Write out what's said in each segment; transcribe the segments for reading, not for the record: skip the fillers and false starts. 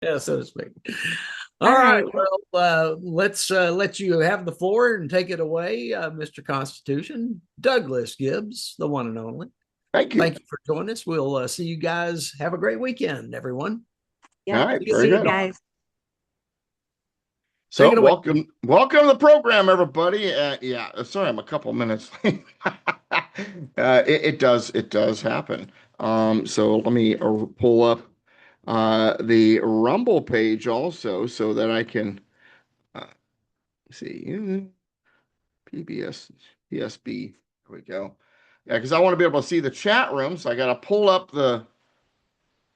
Yeah, so to speak. All All right. right. Well, Well, let's let you have the floor and take it away, Mr. Constitution. Douglas Gibbs, the one and only. Thank you. Thank you for joining us. We'll see you guys. Have a great weekend, everyone. All yep. right, See you very See you good. soon. guys. Take So it away. welcome to the program, everybody. Yeah, sorry, I'm a couple minutes late. It does happen. So let me pull up the Rumble page also, so that I can uh, see PBS PSB. Here we go. Yeah, because I want to be able to see the chat room, so I got to pull up the.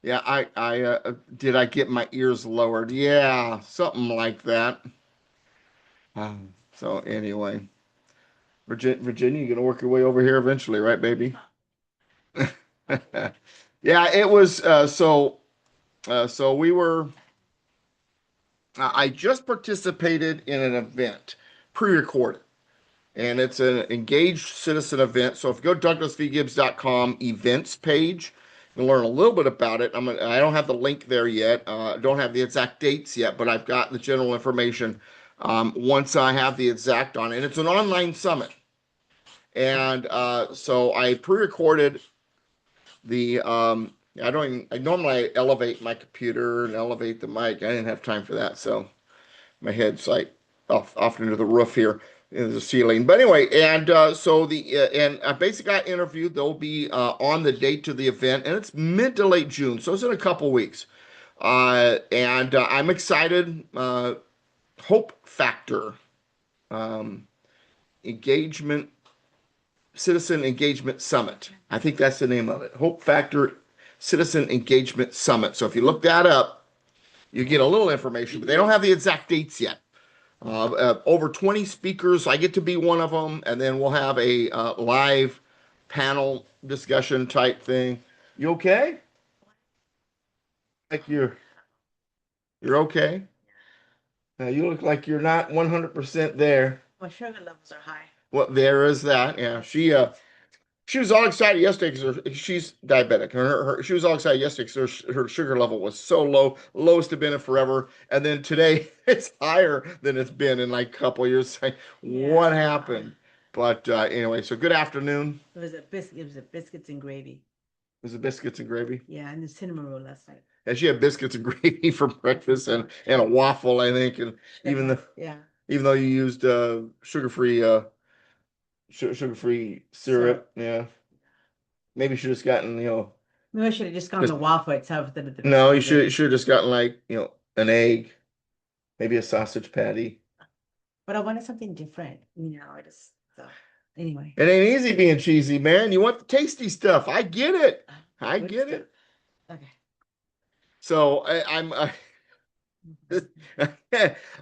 Yeah, I did I get my ears lowered? Yeah, something like that. So anyway. Virginia, you're gonna work your way over here eventually, right, baby? Yeah, it was so we were I just participated in an event, pre-recorded, and it's an engaged citizen event. So if you go to douglasvgibbs.com events page, you can learn a little bit about it. I don't have the link there yet. Don't have the exact dates yet, but I've got the general information once I have the exact on it. It's an online summit. And so I pre-recorded the I don't even, I normally elevate my computer and elevate the mic. I didn't have time for that, so my head's like off into the roof here in the ceiling. But anyway, and so the and I basically got interviewed. They'll be on the date to the event, and it's mid to late June, so it's in a couple weeks. And I'm excited. Hope Factor um, engagement Citizen Engagement Summit. I think that's the name of it. Hope Factor Citizen Engagement Summit. So if you look that up, you get a little information, but they don't have the exact dates yet. Over 20 speakers. I get to be one of them, and then we'll have a live panel discussion type thing. You okay? Like you're okay? You look like you're not 100% there. My sugar levels are high. Well, there is that. Yeah, she was all excited yesterday because she's diabetic. She was all excited yesterday because her sugar level was so low, lowest it's been in forever. And then today it's higher than it's been in like a couple of years. Like, what Yeah. happened? But anyway, so good afternoon. It was a biscuit. It was a biscuits and gravy. Was it biscuits and gravy? Yeah, and the cinnamon roll last night. And she had biscuits and gravy for breakfast and a waffle, I think. And even the Yeah. even though you used sugar-free sugar-free syrup, yeah, maybe she just gotten Maybe I should have just gone just the waffle itself instead of the no, biscuits you and should gravy. should have just gotten like, an egg, maybe a sausage patty. But I wanted something different. I just so anyway. It ain't easy being cheesy, man. You want the tasty stuff. I get it. Uh, I Good get stuff. it. Okay. So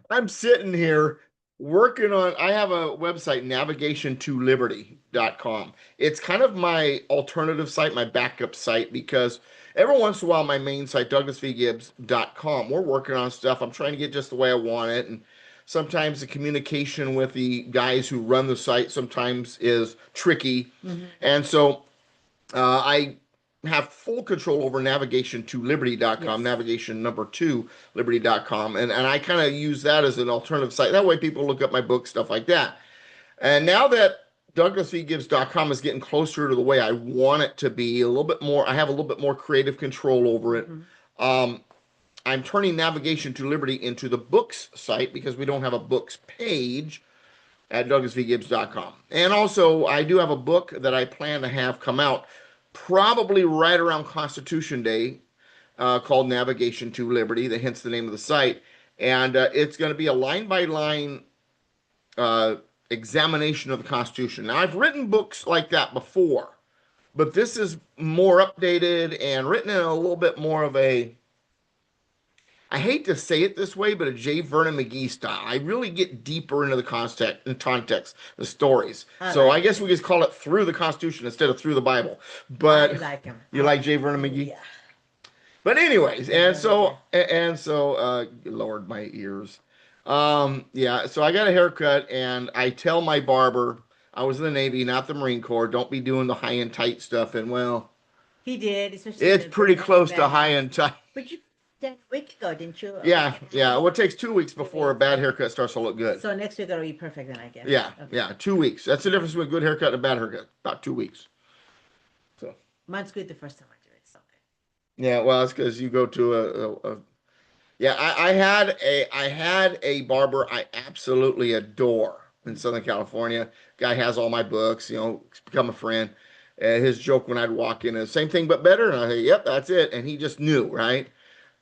I'm sitting here working on. I have a website, navigationtoliberty.com. It's kind of my alternative site, my backup site, because every once in a while, my main site, douglasvgibbs.com, we're working on stuff. I'm trying to get just the way I want it. And sometimes the communication with the guys who run the site sometimes is tricky. Hmm. And so I have full control over navigation to liberty.com, Yes. navigation number two, liberty.com. And I kind of use that as an alternative site. That way people look up my book, stuff like that. And now that douglasvgibbs.com is getting closer to the way I want it to be, a little bit more, I have a little bit more creative control over it. Hmm. Um, I'm turning navigation to liberty into the books site because we don't have a books page at douglasvgibbs.com. And also, I do have a book that I plan to have come out probably right around Constitution Day called Navigation to Liberty, hence the name of the site. And it's going to be a line by line examination of the Constitution. Now, I've written books like that before, but this is more updated and written in a little bit more of a, I hate to say it this way, but a J. Vernon McGee style. I really get deeper into the context, the stories. I So like I guess we just call it through the Constitution instead of through the Bible. I But like him. you like J. Vernon McGee? Yeah. But anyways, They're and very so good. and so lowered my ears. Yeah, so I got a haircut and I tell my barber I was in the Navy, not the Marine Corps. Don't be doing the high and tight stuff. And well, He did, especially it's the pretty the close to bad high hair. and tight. But you done a week ago, didn't you? Yeah, yeah. Well, it takes 2 weeks before a bad haircut starts to look good. So next week it'll be perfect then, I guess. Yeah, Okay. yeah. 2 weeks. That's the difference between a good haircut and a bad haircut. About 2 weeks. So. Mine's good the first time I do it. So. Yeah, well, it's because you go to a yeah. I had a barber I absolutely adore in Southern California. Guy has all my books. You know, it's become a friend. His joke when I'd walk in is same thing but better, and I say, "Yep, that's it." And he just knew, right?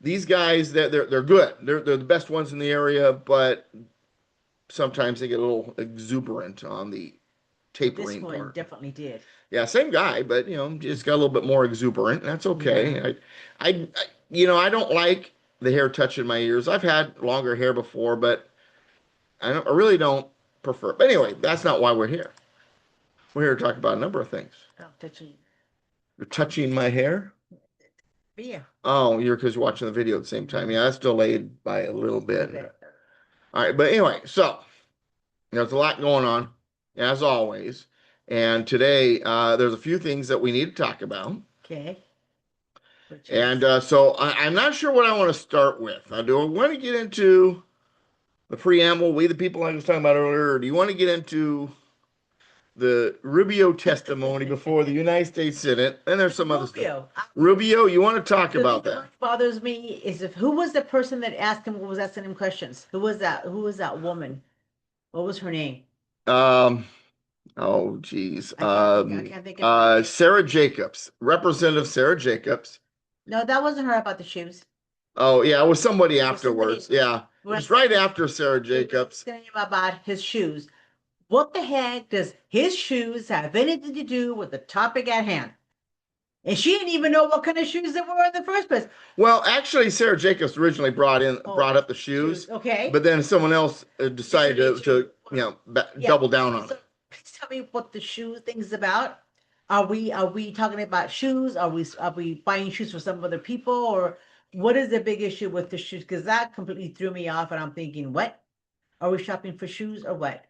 These guys, they're good. They're the best ones in the area, but sometimes they get a little exuberant on the tapering This one part. definitely did. Yeah, same guy, but you know, just got a little bit more exuberant. That's okay. Yeah. I don't like the hair touching my ears. I've had longer hair before, but I really don't prefer. But anyway, that's not why we're here. We're here to talk about a number of things. Oh, touching. You're touching my hair? Yeah. Oh, you're because you're watching the video at the same time. Yeah, that's delayed by a little bit. All right, but anyway, so there's a lot going on, as always. And today, there's a few things that we need to talk about. Okay. And so I'm not sure what I want to start with. Do I want to get into the preamble, we the people I was talking about earlier, or do you want to get into the Rubio testimony before the United States Senate? And there's some other stuff. Rubio, you want to talk about that? What bothers me is who was the person that asked him, what was asking him questions? Who was that? Who was that woman? What was her name? Oh, geez. I can't think of her name. Sarah Jacobs, Representative Sarah Jacobs. No, that wasn't her about the shoes. Oh, yeah, it was somebody It was afterwards. somebody- Yeah, it was right after Sarah Jacobs. Saying about his shoes. What the heck does his shoes have anything to do with the topic at hand? And she didn't even know what kind of shoes they were in the first place. Well, actually, Sarah Jacobs originally brought up the shoes. Okay. But then someone else decided to double down on So it. please tell me what the shoe thing's about. Are we talking about shoes? Are we buying shoes for some other people, or what is the big issue with the shoes? Because that completely threw me off, and I'm thinking, what? Are we shopping for shoes or what?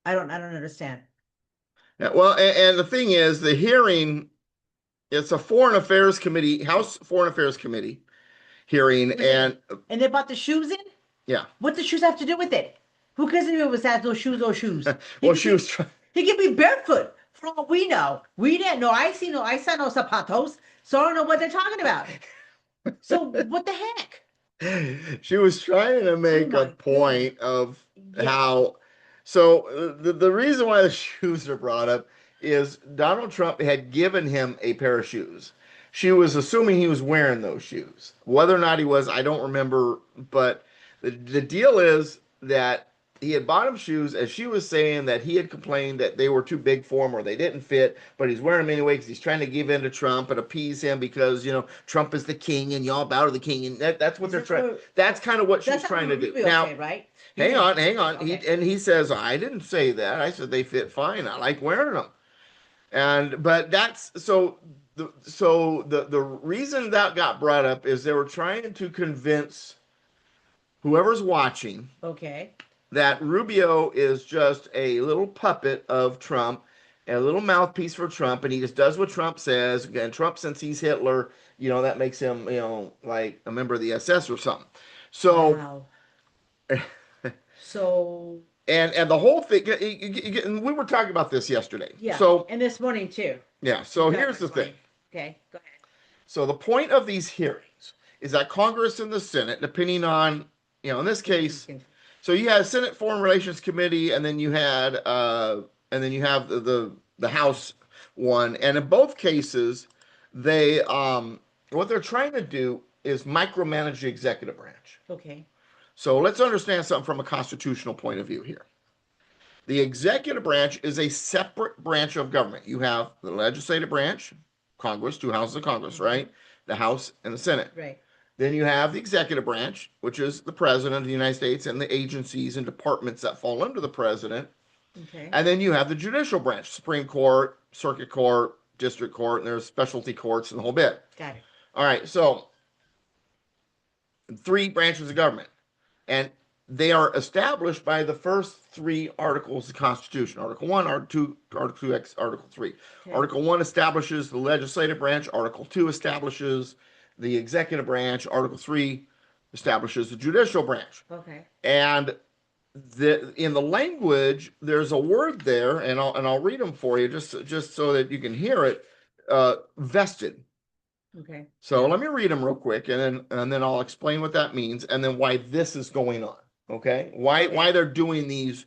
I don't understand. Yeah, well, and the thing is, the hearing, it's a Foreign Affairs Committee, House Foreign Affairs Committee hearing, and they bought the shoes in? Yeah. What the shoes have to do with it? Who cares if it was that those shoes or shoes? Well, she was trying. He could be barefoot. For all we know, we didn't know. I saw no zapatos, so I don't know what they're talking about. So what the heck? She was trying to make a point of how. So the reason why the shoes are brought up is Donald Trump had given him a pair of shoes. She was assuming he was wearing those shoes. Whether or not he was, I don't remember. But the deal is that he had bought him shoes, as she was saying that he had complained that they were too big for him or they didn't fit, but he's wearing them anyway because he's trying to give in to Trump and appease him because, you know, Trump is the king and y'all bow to the king. And that's what they're trying. That's kind of what she's trying to do. Now, right? hang on. Okay. He says, I didn't say that. I said they fit fine. I like wearing them. But that's so the reason that got brought up is they were trying to convince whoever's watching that Rubio is just a little puppet of Trump, a little mouthpiece for Trump, and he just does what Trump says. And Trump, since he's Hitler, you know, that makes him, you know, like a member of the SS or something. So, wow. So, and the whole thing, and we were talking about this yesterday. Yeah. So, and this morning too. Yeah. So here's the thing. Okay, go ahead. So the point of these hearings is that Congress and the Senate, depending on, you know, in this case, so you had Senate Foreign Relations Committee, and then you had, the House one, and in both cases, they, what they're trying to do is micromanage the executive branch. Okay. So let's understand something from a constitutional point of view here. The executive branch is a separate branch of government. You have the legislative branch, Congress, two houses of Congress, right? The House and the Senate. Right. Then you have the executive branch, which is the president of the United States and the agencies and departments that fall under the president. Okay. And then you have the judicial branch, Supreme Court, Circuit Court, District Court, and there's specialty courts and the whole bit. Got it. All right, so 3 branches of government. And they are established by the first 3 articles of the Constitution. Article 1, Article 2, Article 2, Article 3. Okay. Article 1 establishes the legislative branch. Article 2 establishes the executive branch. Article 3 establishes the judicial branch. Okay. And in the language, there's a word there, and I'll read them for you just so that you can hear it. Vested. Okay. So let me read them real quick, and then I'll explain what that means, and then why this is going on. Okay, why they're doing these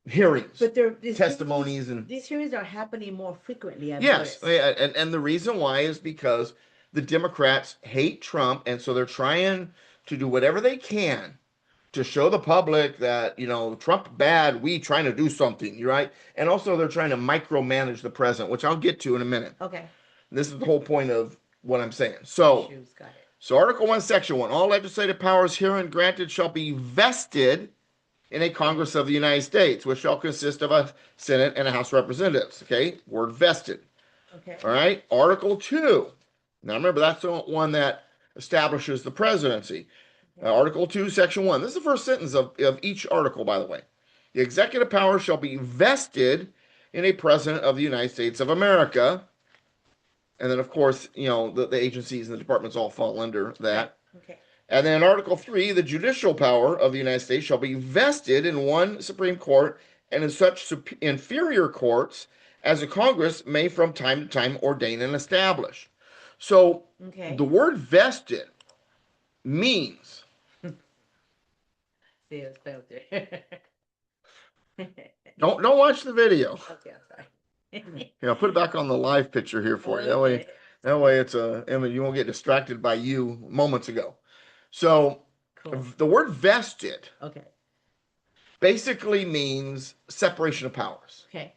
hearings, but these testimonies, and these hearings are happening more frequently. yes, and the reason why is because the Democrats hate Trump, and so they're trying to do whatever they can to show the public that, you know, Trump bad, we trying to do something, right? And also they're trying to micromanage the president, which I'll get to in a minute. Okay. This is the whole point of what I'm saying. So, Article 1, Section 1, all legislative powers herein granted shall be vested in a Congress of the United States, which shall consist of a Senate and a House of Representatives. Okay, word vested. Okay. All right, Article 2. Now remember, that's the one that establishes the presidency. Article 2, Section 1. This is the first sentence of each article, by the way. The executive power shall be vested in a president of the United States of America. And then, of course, you know, the agencies and the departments all fall under that. Okay. And then Article 3, the judicial power of the United States shall be vested in one Supreme Court and in such inferior courts as the Congress may from time to time ordain and establish. So the word vested means... See, it's spelled there. Don't watch the video. Okay, I'm sorry. I'll put it back on the live picture here for you. That way it's you won't get distracted by you moments ago. So the word vested basically means separation of powers. Okay.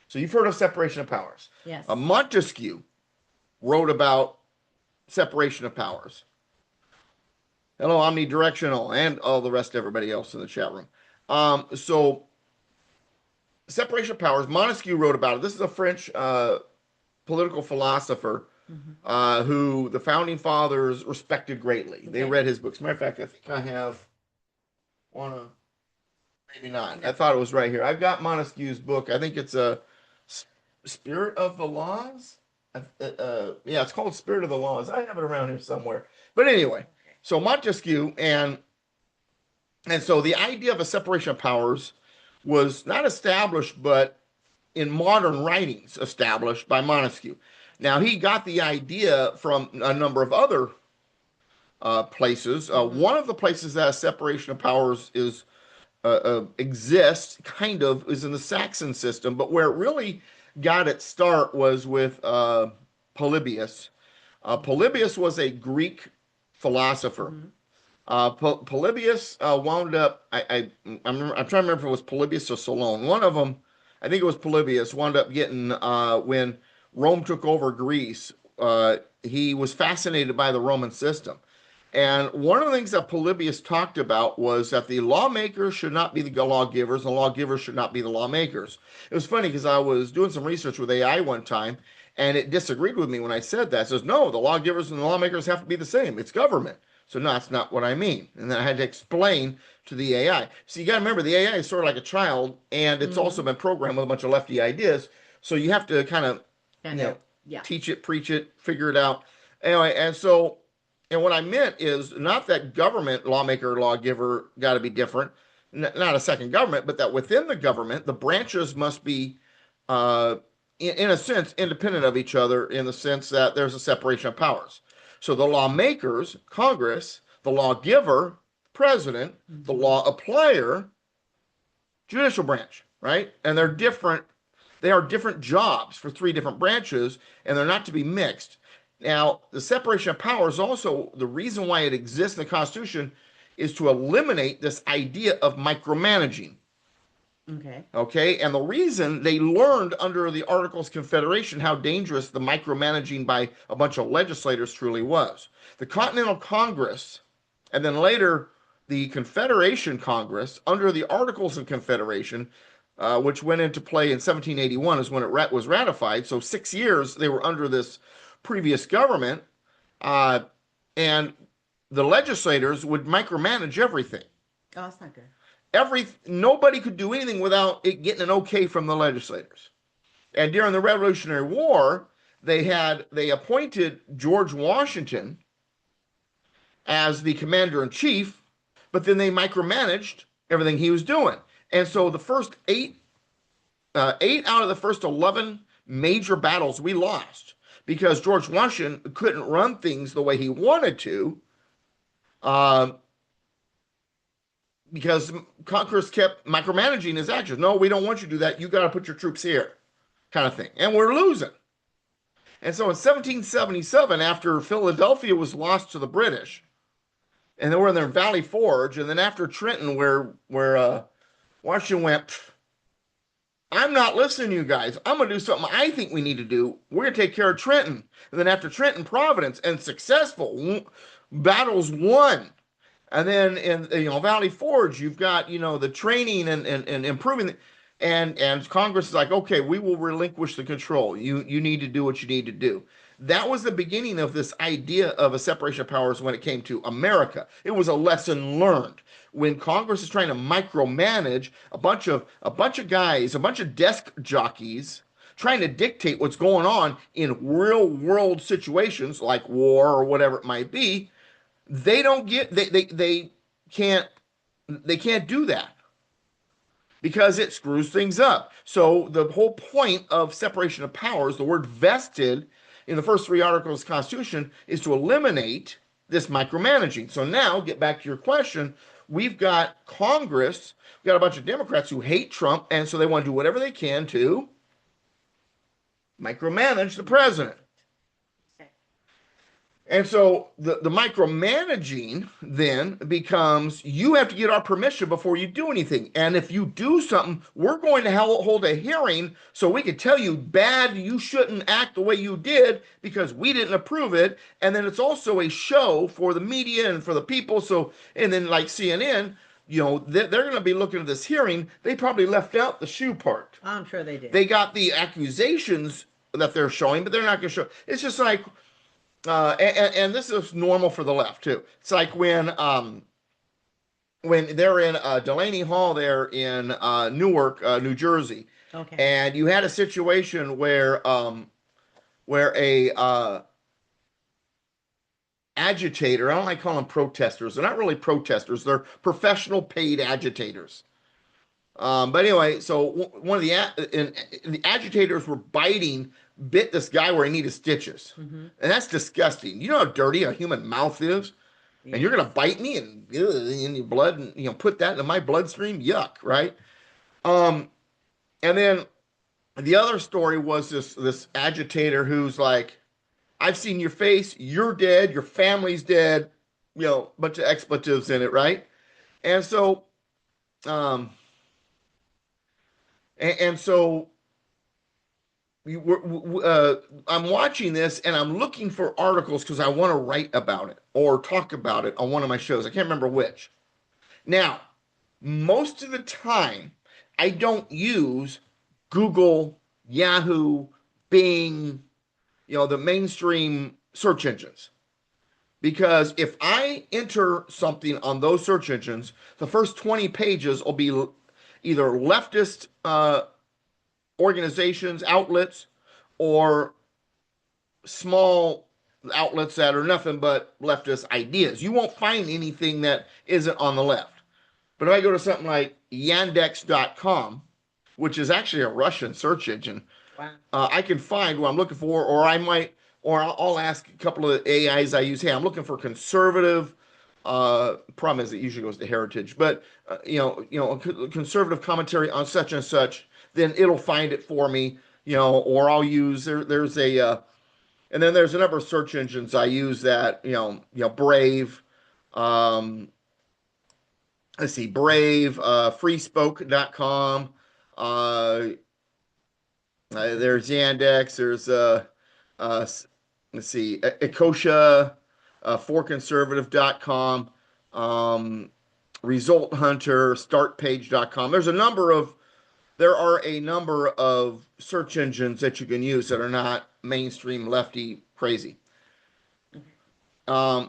So you've heard of separation of powers. Yes. Montesquieu wrote about separation of powers. Hello, omnidirectional, and all the rest of everybody else in the chat room. So separation of powers, Montesquieu wrote about it. This is a French political philosopher who the founding fathers respected greatly. Okay. They read his books. Matter of fact, I think I have one, maybe not. I thought it was right here. I've got Montesquieu's book. I think it's a Spirit of the Laws. Yeah, it's called Spirit of the Laws. I have it around here somewhere. But anyway, so Montesquieu and so the idea of a separation of powers was not established, but in modern writings established by Montesquieu. Now, he got the idea from a number of other places. One of the places that a separation of powers exists, kind of, is in the Saxon system, but where it really got its start was with Polybius. Polybius was a Greek philosopher. Polybius wound up, I'm trying to remember if it was Polybius or Solon. One of them, I think it was Polybius, wound up getting, when Rome took over Greece, he was fascinated by the Roman system. And one of the things that Polybius talked about was that the lawmakers should not be the lawgivers, and the lawgivers should not be the lawmakers. It was funny because I was doing some research with AI one time, and it disagreed with me when I said that. It says, no, the lawgivers and the lawmakers have to be the same. It's government. So no, that's not what I mean. And then I had to explain to the AI. So you got to remember, the AI is sort of like a child, and it's also been programmed with a bunch of lefty ideas. So you have to kind of, teach it, preach it, figure it out. Anyway, and what I meant is not that government, lawmaker, lawgiver got to be different, not a second government, but that within the government, the branches must be, in a sense, independent of each other, in the sense that there's a separation of powers. So the lawmakers, Congress, the lawgiver, president, the law applier, judicial branch, right? And they're different. They are different jobs for three different branches, and they're not to be mixed. Now, the separation of powers also, the reason why it exists in the Constitution is to eliminate this idea of micromanaging. Okay. And the reason they learned under the Articles of Confederation how dangerous the micromanaging by a bunch of legislators truly was. The Continental Congress, and then later the Confederation Congress, under the Articles of Confederation, which went into play in 1781 is when it was ratified. So 6 years they were under this previous government, and the legislators would micromanage everything. Oh, that's not good. Nobody could do anything without it getting an okay from the legislators. And during the Revolutionary War, they appointed George Washington as the commander in chief, but then they micromanaged everything he was doing. And so the first eight out of the first 11 major battles we lost because George Washington couldn't run things the way he wanted to, uh, because Congress kept micromanaging his actions. No, we don't want you to do that. You got to put your troops here, kind of thing. And we're losing. And so in 1777, after Philadelphia was lost to the British, and they were in their Valley Forge, and then after Trenton, where Washington went, I'm not listening to you guys. I'm going to do something I think we need to do. We're going to take care of Trenton. And then after Trenton, Providence, and successful battles won. And then in Valley Forge, you've got the training and improving, and Congress is like, okay, we will relinquish the control. You need to do what you need to do. That was the beginning of this idea of a separation of powers when it came to America. It was a lesson learned. When Congress is trying to micromanage a bunch of guys, a bunch of desk jockeys, trying to dictate what's going on in real world situations like war or whatever it might be, they can't do that because it screws things up. So the whole point of separation of powers, the word vested in the first three articles of the Constitution, is to eliminate this micromanaging. So now, get back to your question, we've got Congress, we've got a bunch of Democrats who hate Trump, and so they want to do whatever they can to micromanage the president. And so the micromanaging then becomes, you have to get our permission before you do anything. And if you do something, we're going to hold a hearing so we can tell you bad, you shouldn't act the way you did because we didn't approve it. And then it's also a show for the media and for the people. So, and then like CNN, they're going to be looking at this hearing. They probably left out the shoe part. I'm sure they did. They got the accusations that they're showing, but they're not going to show. It's just like, and this is normal for the left too. It's like when they're in Delaney Hall there in Newark, New Jersey, okay, and you had a situation where a agitator, I don't like calling them protesters. They're not really protesters. They're professional paid agitators. But anyway, so one of the agitators were bit this guy where he needed stitches. Mm-hmm. And that's disgusting. You know how dirty a human mouth is? Yeah. And you're going to bite me and in your blood and put that in my bloodstream? Yuck, right? And then the other story was this agitator who's like, I've seen your face, you're dead, your family's dead, a bunch of expletives in it, right? And so I'm watching this and I'm looking for articles because I want to write about it or talk about it on one of my shows. I can't remember which. Now, most of the time, I don't use Google, Yahoo, Bing, the mainstream search engines. Because if I enter something on those search engines, the first 20 pages will be either leftist organizations, outlets, or small outlets that are nothing but leftist ideas. You won't find anything that isn't on the left. But if I go to something like Yandex.com, which is actually a Russian search engine, wow, I can find what I'm looking for, or I'll ask a couple of AIs I use. Hey, I'm looking for conservative. Problem is, it usually goes to heritage, but conservative commentary on such and such. Then it'll find it for me, or I'll use there's a and then there's a number of search engines I use that, Brave, let's see, Brave, freespoke.com, there's Yandex, there's let's see, Ecosia, forconservative.com, Result Hunter, startpage.com. There are a number of search engines that you can use that are not mainstream lefty crazy. I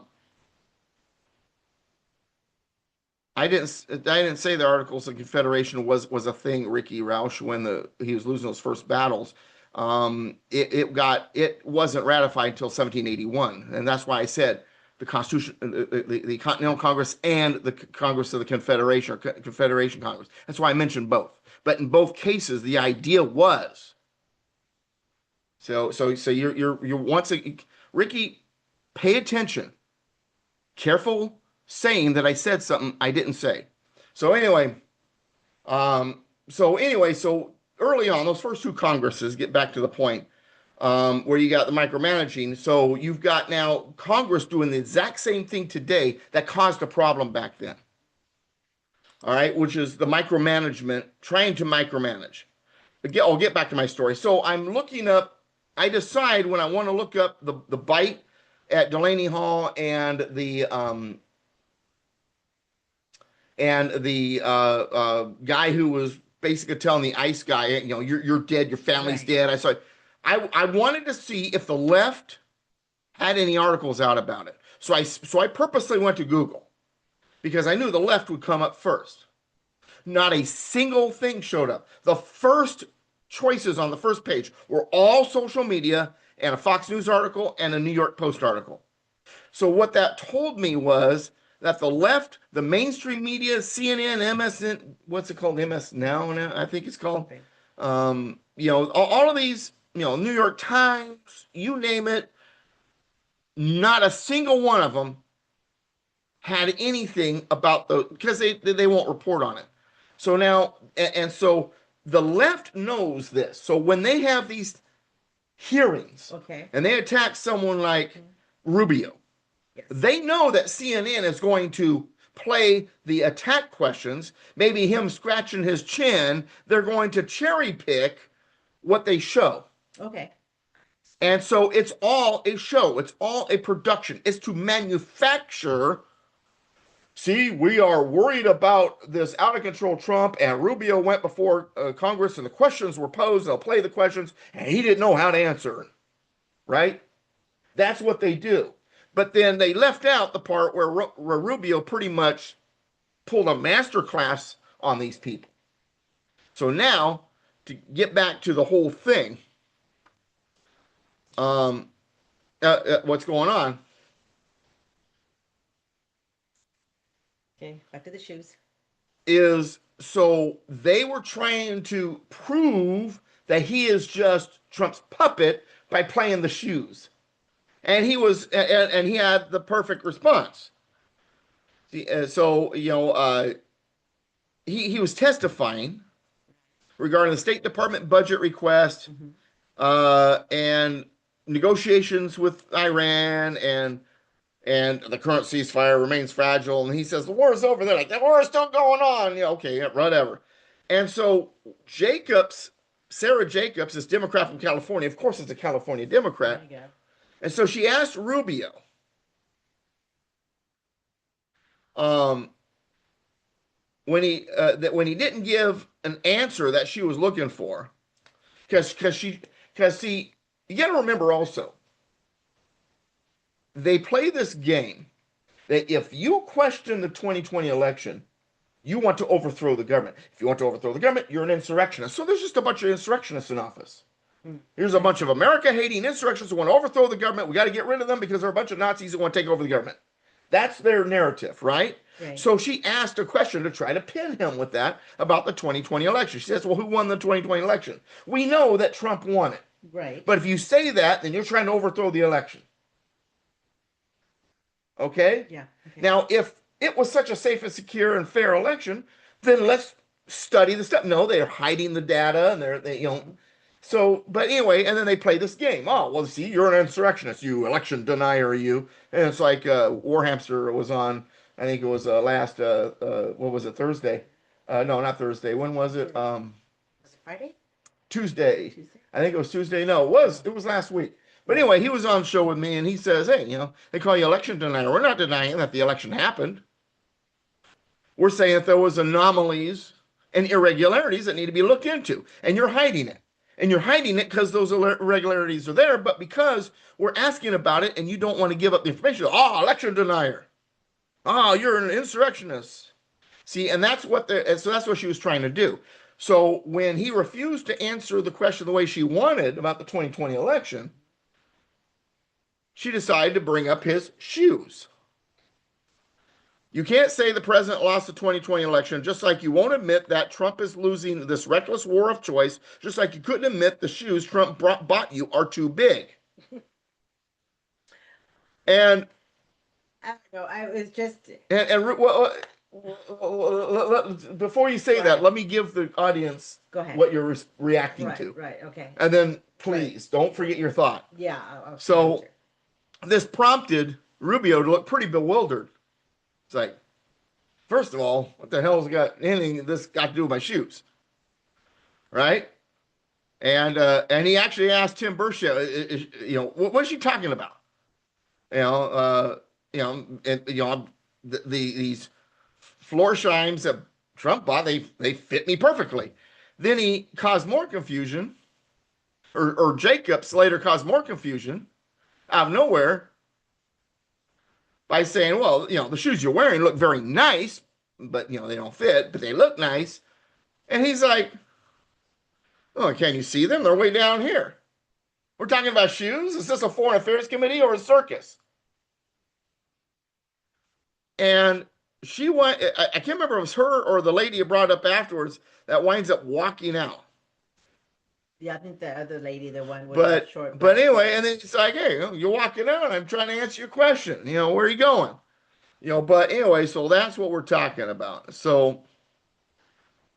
didn't say the Articles of Confederation was a thing, Ricky Roush, when he was losing those first battles. It wasn't ratified until 1781, and that's why I said the Constitution, the Continental Congress, and the Congress of the Confederation, or Confederation Congress. That's why I mentioned both. But in both cases, the idea was so you're once again, Ricky, pay attention, careful saying that I said something I didn't say. So anyway, so early on, those first two Congresses, get back to the point, where you got the micromanaging. So you've got now Congress doing the exact same thing today that caused a problem back then. All right, which is the micromanagement, trying to micromanage. I'll get back to my story. So I'm looking up, I decide when I want to look up the bite at Delaney Hall and the guy who was basically telling the ICE guy, you're dead, your family's dead. I wanted to see if the left had any articles out about it. So I purposely went to Google because I knew the left would come up first. Not a single thing showed up. The first choices on the first page were all social media and a Fox News article and a New York Post article. So what that told me was that the left, the mainstream media, CNN, MSN, what's it called? MS Now, I think it's called. All of these, New York Times, you name it, not a single one of them had anything about because they won't report on it. So now, and so the left knows this. So when they have these hearings, and they attack someone like Rubio, they know that CNN is going to play the attack questions, maybe him scratching his chin. They're going to cherry pick what they show. Okay. And so it's all a show. It's all a production. It's to manufacture. See, we are worried about this out of control Trump, and Rubio went before Congress and the questions were posed. They'll play the questions, and he didn't know how to answer. Right? That's what they do. But then they left out the part where Rubio pretty much pulled a master class on these people. So now, to get back to the whole thing, what's going on? Okay, back to the shoes. Is so they were trying to prove that he is just Trump's puppet by playing the shoes. And he was, and he had the perfect response. So, he was testifying regarding the State Department budget request, and negotiations with Iran, and the current ceasefire remains fragile. And he says, the war is over. They're like, the war is still going on. Okay, whatever. And so Sarah Jacobs, this Democrat from California, of course it's a California Democrat. And so she asked Rubio, when he didn't give an answer that she was looking for, because you got to remember also, they play this game that if you question the 2020 election, you want to overthrow the government. If you want to overthrow the government, you're an insurrectionist. So there's just a bunch of insurrectionists in office. Here's a bunch of America-hating insurrectionists who want to overthrow the government. We got to get rid of them because they're a bunch of Nazis who want to take over the government. That's their narrative, right? So she asked a question to try to pin him with that about the 2020 election. She says, well, who won the 2020 election? We know that Trump won it. Right. But if you say that, then you're trying to overthrow the election. Okay? Yeah. Okay. Now, if it was such a safe and secure and fair election, then let's study the stuff. No, they're hiding the data, and So, but anyway, and then they play this game. Oh, well, see, you're an insurrectionist, you election denier, you. And it's like Warhamster was on, I think it was last, what was it, Thursday? No, not Thursday. When was it? Was it Friday? Tuesday. I think it was Tuesday. No, it was last week. But anyway, he was on the show with me, and he says, hey, they call you election denier. We're not denying that the election happened. We're saying that there was anomalies and irregularities that need to be looked into, and you're hiding it. And you're hiding it because those irregularities are there, but because we're asking about it and you don't want to give up the information. Oh, election denier. Oh, you're an insurrectionist. See, and that's what so that's what she was trying to do. So when he refused to answer the question the way she wanted about the 2020 election, she decided to bring up his shoes. You can't say the president lost the 2020 election, just like you won't admit that Trump is losing this reckless war of choice, just like you couldn't admit the shoes Trump bought you are too big. And I don't know. I was just before you say that, let me give the audience what you're reacting to. Right. Okay. And then please don't forget your thought. Yeah. So this prompted Rubio to look pretty bewildered. It's like, first of all, what the hell's got anything this got to do with my shoes, right? And he actually asked Tim Burchett, what's she talking about? These floor shimes that Trump bought, they fit me perfectly. Then he caused more confusion, or Jacobs later caused more confusion out of nowhere by saying, well, the shoes you're wearing look very nice, but, they don't fit, but they look nice. And he's like, oh, can you see them? They're way down here. We're talking about shoes? Is this a foreign affairs committee or a circus? And she went, I can't remember if it was her or the lady you brought up afterwards that winds up walking out. Yeah, I think the other lady, the one with the short. But anyway, and then it's like, hey, you're walking out. I'm trying to answer your question. Where are you going? But anyway, so that's what we're talking about. So,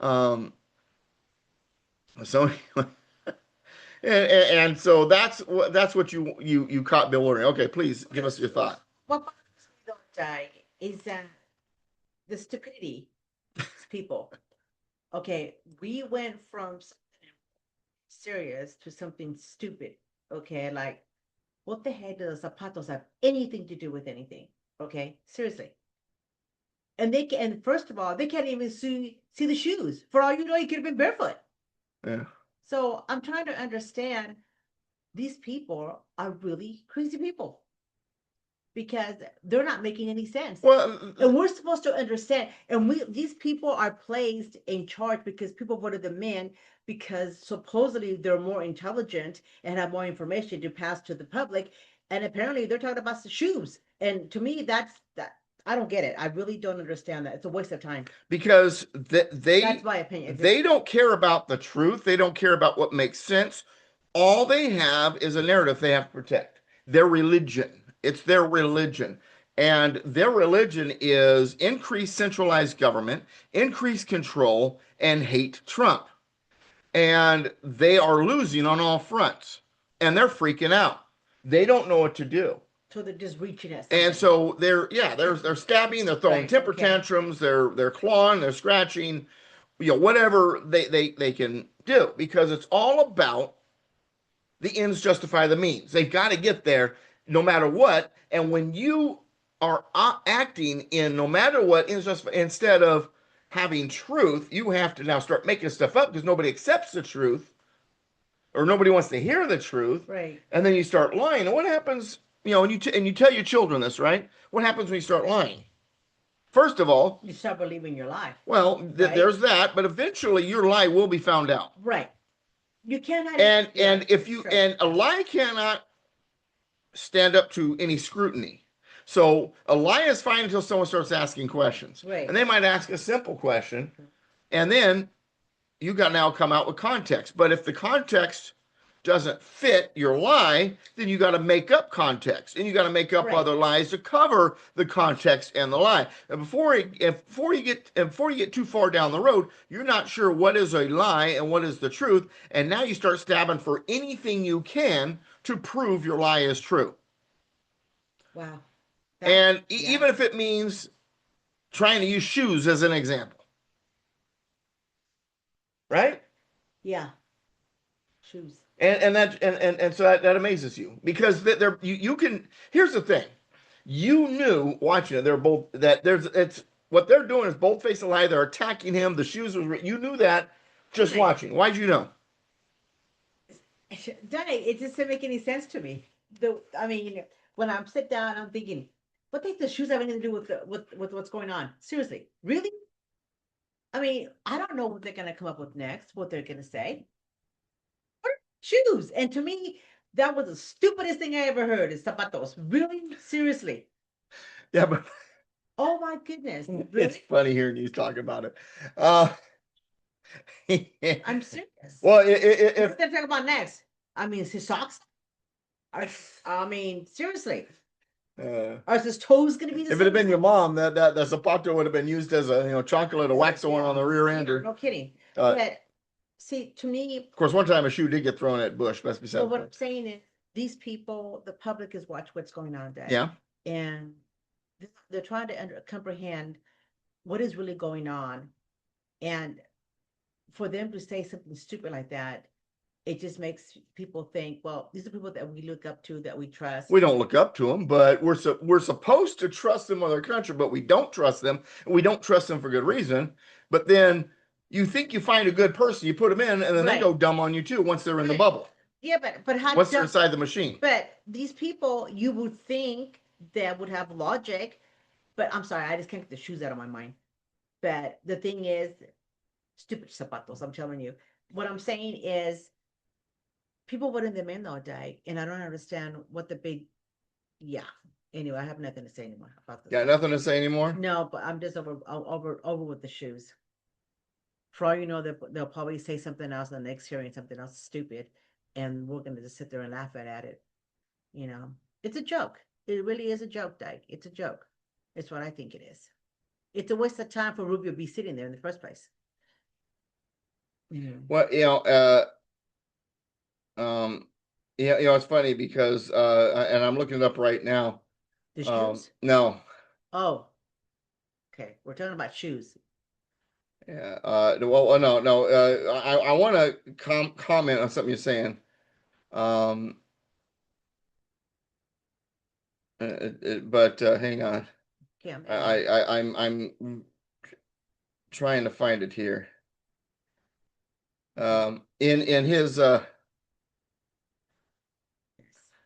and so that's what you caught Bill ordering. Okay, please give us your thought. What bothers me though, is the stupidity of people. Okay, we went from something serious to something stupid. Okay, like what the heck does zapatos have anything to do with anything? Okay, seriously. And first of all, they can't even see the shoes. For all you know, you could have been barefoot. Yeah. So I'm trying to understand, these people are really crazy people because they're not making any sense. Well, and we're supposed to understand. And these people are placed in charge because people voted them in because supposedly they're more intelligent and have more information to pass to the public. And apparently they're talking about the shoes. And to me, that's that. I don't get it. I really don't understand that. It's a waste of time. Because that's my opinion. They don't care about the truth. They don't care about what makes sense. All they have is a narrative they have to protect. Their religion. It's their religion. And their religion is increased centralized government, increased control, and hate Trump. And they are losing on all fronts. And they're freaking out. They don't know what to do. So they're just reaching at something. And so they're stabbing, they're throwing temper tantrums, they're clawing, they're scratching, whatever they can do, because it's all about the ends justify the means. They've got to get there no matter what. And when you are acting in no matter what ends justify, instead of having truth, you have to now start making stuff up because nobody accepts the truth or nobody wants to hear the truth. Right. And then you start lying. And what happens? And you tell your children this, right? What happens when you start lying? First of all, you start believing your lie. Well, there's that, but eventually your lie will be found out. Right. You cannot. And a lie cannot stand up to any scrutiny. So a lie is fine until someone starts asking questions. Right. And they might ask a simple question, and then you got now come out with context. But if the context doesn't fit your lie, then you got to make up context, and you got to make up other lies to cover the context and the lie. And before you get too far down the road, you're not sure what is a lie and what is the truth, and now you start stabbing for anything you can to prove your lie is true. Wow. Even if it means trying to use shoes as an example, right? Yeah, shoes. And so that amazes you because you can. Here's the thing, you knew watching it. They're both it's what they're doing is bold face a lie. They're attacking him. The shoes was you knew that just watching. Why'd you know? Donnie, it just didn't make any sense to me. When I'm sit down, I'm thinking, what the shoes have anything to do with what's going on? Seriously, really? I mean, I don't know what they're gonna come up with next, what they're gonna say. Shoes. And to me, that was the stupidest thing I ever heard is zapatos. Really? Seriously. Yeah, but Oh my goodness. it's Really? funny hearing you talk about it. Uh, I'm serious. well, What if are they talking about next? I mean, is his socks? I mean, seriously. Are his toes gonna be the if same? it had been your mom, that zapato would have been used as a chocolate, a wax on the rear end, Yeah, or no kidding. uh, But see, to me, of course, one time a shoe did get thrown at Bush. That's beside so the what I'm point. saying is these people, the public is watching what's going on today. Yeah. And they're trying to comprehend what is really going on. And for them to say something stupid like that, it just makes people think, well, these are people that we look up to, that we trust. We don't look up to them, but we're supposed to trust them with our country, but we don't trust them, and we don't trust them for good reason. But then you think you find a good person, you put them in, and then they Right. go dumb on you too once they're in the bubble. Yeah, but how Once they're inside the machine. But these people, you would think that would have logic, but I'm sorry, I just can't get the shoes out of my mind. But the thing is, stupid zapatos, I'm telling you. What I'm saying is, people putting them in all day, and I don't understand what the big, yeah. Anyway, I have nothing to say anymore about this. Got nothing to say anymore? No, but I'm just over with the shoes. For all you know, they'll probably say something else in the next hearing, something else stupid, and we're gonna just sit there and laugh at it. You know, it's a joke. It really is a joke, Dyke. It's a joke. It's what I think it is. It's a waste of time for Rubio to be sitting there in the first place. Well, yeah, it's funny because and I'm looking it up right now. The shoes? No. Oh, okay. We're talking about shoes. Yeah. Well, no. I want to comment on something you're saying. But hang on. Okay, I'm trying to find it here. In his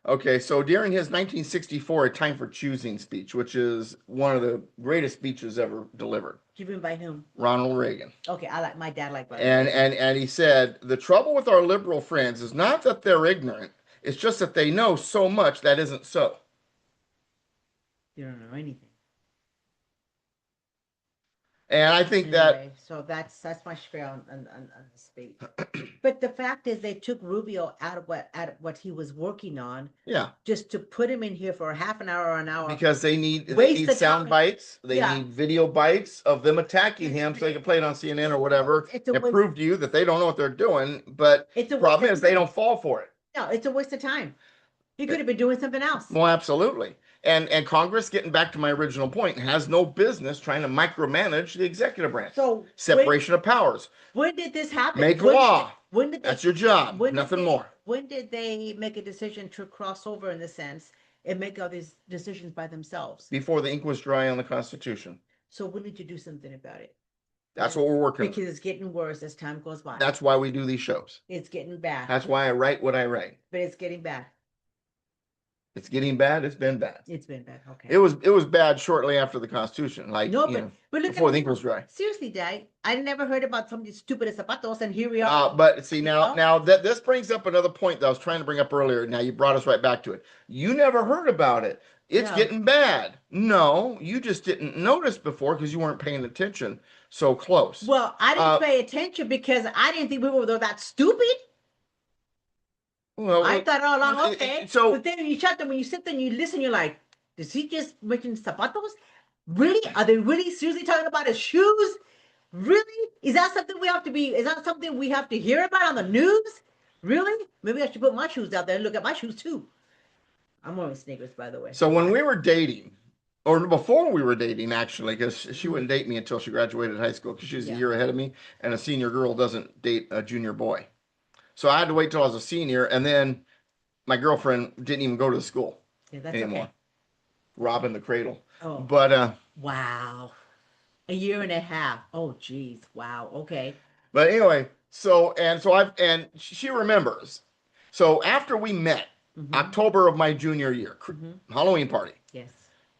okay, so during his 1964 A Time for Choosing speech, which is one of the greatest speeches ever delivered, given by whom? Ronald Reagan. Okay, I like my dad like Ronald And Reagan. and he said, the trouble with our liberal friends is not that they're ignorant, it's just that they know so much that isn't so. You don't know anything. And I think Anyway, so that's my spiel on the speech. But the fact is, they took Rubio out of what he was working on, yeah, just to put him in here for a half an hour or an hour. because they need Waste the sound time. bites, they Yeah. need video bites of them attacking him so they can play it on CNN or whatever It's a and waste- prove to you that they don't know what they're doing. But It's a the problem waste is of they time. don't fall for it. No, it's a waste of time. He could have been doing something else. Well, absolutely. And Congress, getting back to my original point, has no business trying to micromanage the executive branch. So Separation of powers. when did this happen? Make law. When did That's your job. when did Nothing they- more. When did they make a decision to cross over in the sense and make all these decisions by themselves? Before the ink was dry on the Constitution. So we need to do something about it. That's what we're working on. Because it's getting worse as time goes by. That's why we do these shows. It's getting bad. That's why I write what I write. But it's getting bad. It's getting bad. It's been bad. It's been bad. Okay. It was bad shortly after the Constitution, like No, you know, but look before at the ink was dry. seriously, Dad. I never heard about something stupid as zapatos, and here we are. But see now, know? now that this brings up another point that I was trying to bring up earlier. Now you brought us right back to it. You never heard about it. It's No. getting bad. No, you just didn't notice before because you weren't paying attention so close. Well, I didn't pay attention because I didn't think people were that stupid. Well, I thought all along, okay. So, but then you shut them when you sit there and you listen, you're like, does he just mention zapatos? Really? Are they really seriously talking about his shoes? Really? Is that something we have to hear about on the news? Really? Maybe I should put my shoes out there and look at my shoes too. I'm wearing sneakers, by the way. so when we were dating, or before we were dating, actually, because she wouldn't date me until she graduated high school because she was a year ahead of me, and a senior girl doesn't date a junior boy. So I had to wait till I was a senior, and then my girlfriend didn't even go to the school anymore. Okay. Robbing the cradle. Oh. But Wow. A year and a half. Oh, geez. Wow. Okay. But anyway, so she remembers. So after we met, October of my junior year, Halloween party, Yes.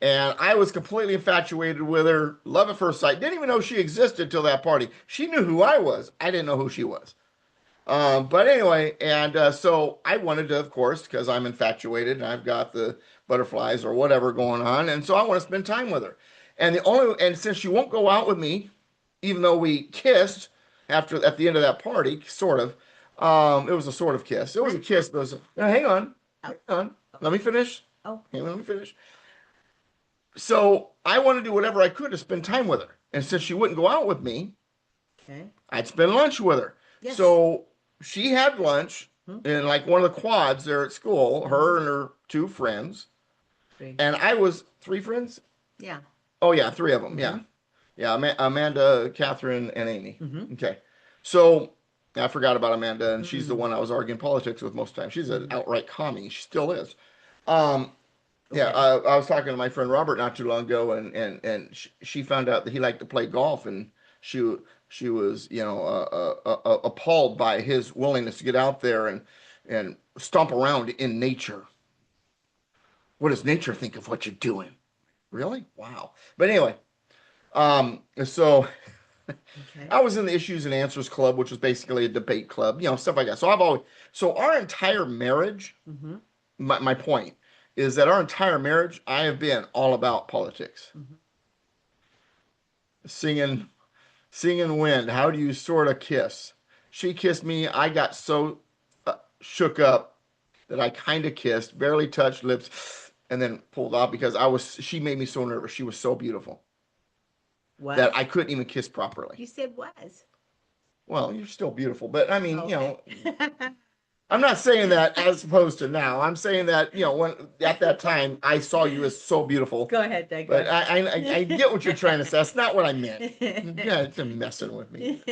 And I was completely infatuated with her, love at first sight. Didn't even know she existed till that party. She knew who I was. I didn't know who she was. But anyway, and so I wanted to, of course, because I'm infatuated and I've got the butterflies or whatever going on, and so I want to spend time with her. And since she won't go out with me, even though we kissed at the end of that party, sort of, it was a sort of kiss. It was a kiss, but it was hang on, let me finish. Oh, Let me finish. So I wanted to do whatever I could to spend time with her, and since she wouldn't go out with me, okay. I'd spend lunch with her. Yes. So she had lunch in like one of the quads there at school, her and her two friends. And I was three friends? Yeah. Oh, yeah, three of them. Yeah. Yeah, Amanda, Catherine, and Amy. Okay. So I forgot about Amanda, and she's the one I was arguing politics with most of the time. She's an outright commie. She still is. Yeah, I was talking to my friend Robert not too long ago, and she found out that he liked to play golf, and she was, appalled by his willingness to get out there and stomp around in nature. What does nature think of what you're doing? Really? Wow. But anyway, so I was in the Issues and Answers Club, which was basically a debate club, stuff like that. So our entire marriage, my point is that our entire marriage, I have been all about politics. Singing Wind, How Do You Sort of Kiss? She kissed me. I got so shook up that I kind of kissed, barely touched lips, and then pulled off because she made me so nervous. She was so beautiful. What? That I couldn't even kiss properly. You said was. Well, you're still beautiful, but I mean, okay. I'm not saying that as opposed to now. I'm saying that, when at that time I saw you as so beautiful. Go ahead, Doug. But I get what you're trying to say. That's not what I meant. Yeah, it's messing with me.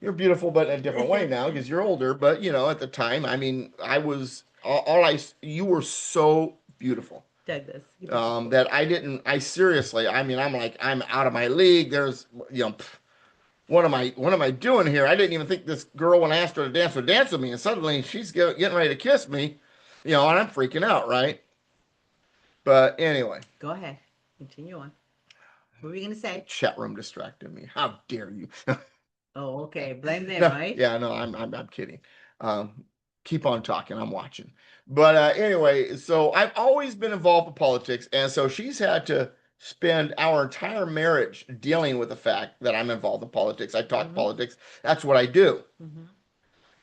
You're beautiful, but in a different way now because you're older. But at the time, I mean, I was you were so beautiful. Douglas. That I seriously, I mean, I'm out of my league. There's, what am I doing here? I didn't even think this girl, when I asked her to dance, would dance with me, and suddenly she's getting ready to kiss me, and I'm freaking out, right? But anyway. Go ahead. Continue on. What were you going to say? Chat room distracted me. How dare you? Oh, okay. Blame them, No, right? Yeah, no, I'm kidding. Keep on talking. I'm watching. But anyway, so I've always been involved with politics, and so she's had to spend our entire marriage dealing with the fact that I'm involved in politics. I talk politics. That's what I do.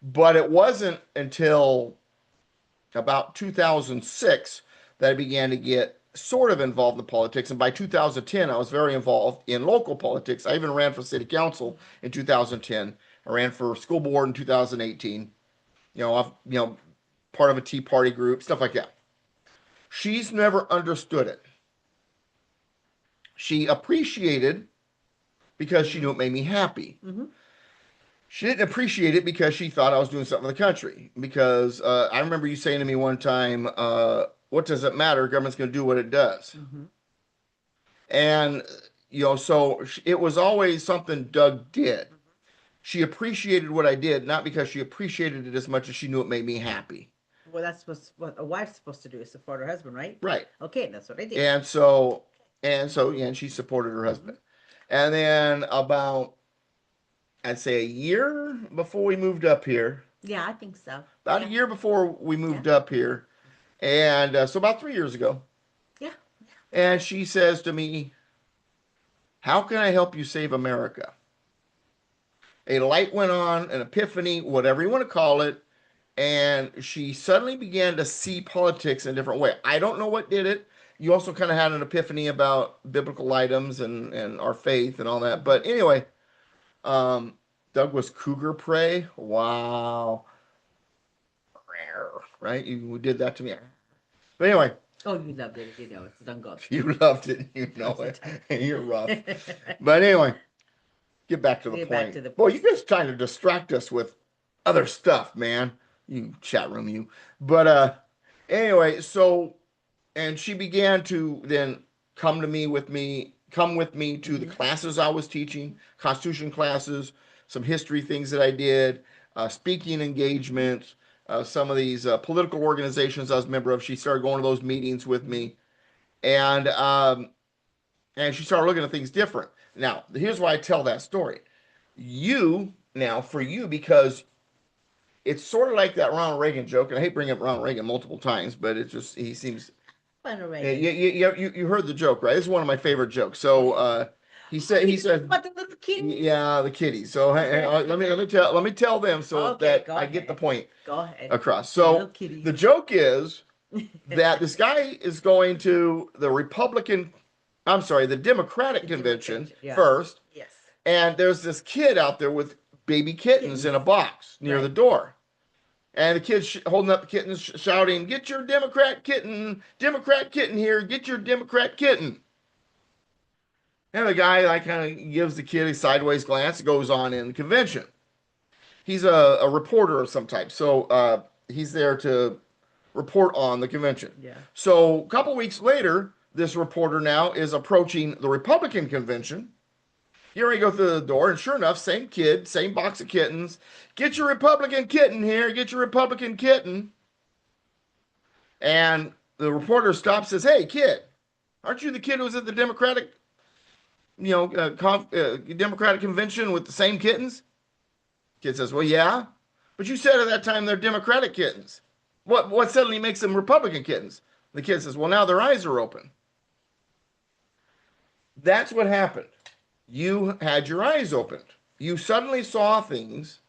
But it wasn't until about 2006 that I began to get sort of involved in politics. And by 2010, I was very involved in local politics. I even ran for city council in 2010. I ran for school board in 2018. Part of a Tea Party group, stuff like that. She's never understood it. She appreciated because she knew it made me happy. She didn't appreciate it because she thought I was doing something for the country. Because I remember you saying to me one time, what does it matter? Government's going to do what it does. And, so it was always something Doug did. She appreciated what I did, not because she appreciated it as much as she knew it made me happy. Well, that's what a wife's supposed to do, is support her husband, right? Right. Okay, that's what I did. And she supported her husband. And then about, I'd say a year before we moved up here. Yeah, I think so. About a year before we moved up here. And so about 3 years ago. Yeah. And she says to me, how can I help you save America? A light went on, an epiphany, whatever you want to call it. And she suddenly began to see politics in a different way. I don't know what did it. You also kind of had an epiphany about biblical items and our faith and all that. But anyway, Doug was cougar prey. Wow. Right? You did that to me. But anyway. Oh, you loved it. It's done good. You loved it. It. You're rough. But anyway, get back to the point. Boy, you're just trying to distract us with other stuff, man. You chat room, you. But anyway, so, and she began to then come with me to the classes I was teaching, Constitution classes, some history things that I did, speaking engagements, some of these political organizations I was a member of. She started going to those meetings with me. and she started looking at things different. Now, here's why I tell that story. For you, because it's sort of like that Ronald Reagan joke, and I hate bringing up Ronald Reagan multiple times, but it's just he seems. You heard the joke, right? This is one of my favorite jokes. So he said about the little kitty. yeah, the kitties. So let me tell them so that I get the point across. So the joke is that this guy is going to the the Democratic convention first. Yes. And there's this kid out there with baby kittens in a box near the door. And the kid's holding up the kittens, shouting, "Get your Democrat kitten here, get your Democrat kitten." And the guy kind of gives the kid a sideways glance, goes on in the convention. He's a reporter of some type, so he's there to report on the convention. Yeah. So a couple weeks later, this reporter now is approaching the Republican convention. Here we go through the door, and sure enough, same kid, same box of kittens. "Get your Republican kitten here, get your Republican kitten." And the reporter stops and says, "Hey, kid, aren't you the kid who was at the Democratic, Democratic convention with the same kittens?" Kid says, "Well, yeah, but you said at that time they're Democratic kittens. What suddenly makes them Republican kittens?" The kid says, "Well, now their eyes are open." That's what happened. You had your eyes opened. You suddenly saw things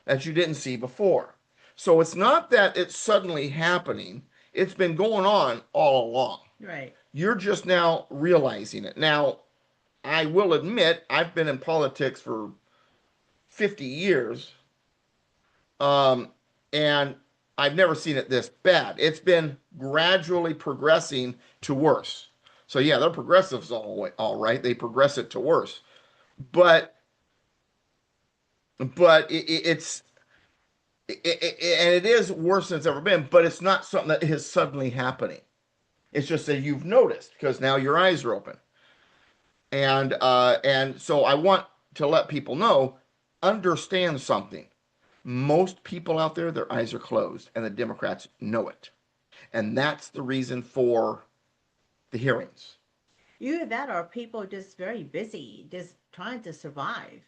that you didn't see before. So it's not that it's suddenly happening. It's been going on all along. Right. You're just now realizing it. Now, I will admit, I've been in politics for 50 years, and I've never seen it this bad. It's been gradually progressing to worse. So yeah, they're progressives all right. They progress it to worse, but it is worse than it's ever been. But it's not something that is suddenly happening. It's just that you've noticed because now your eyes are open, and so I want to let people know, understand something. Most people out there, their eyes are closed, and the Democrats know it, and that's the reason for the hearings. Either that or people are just very busy, just trying to survive.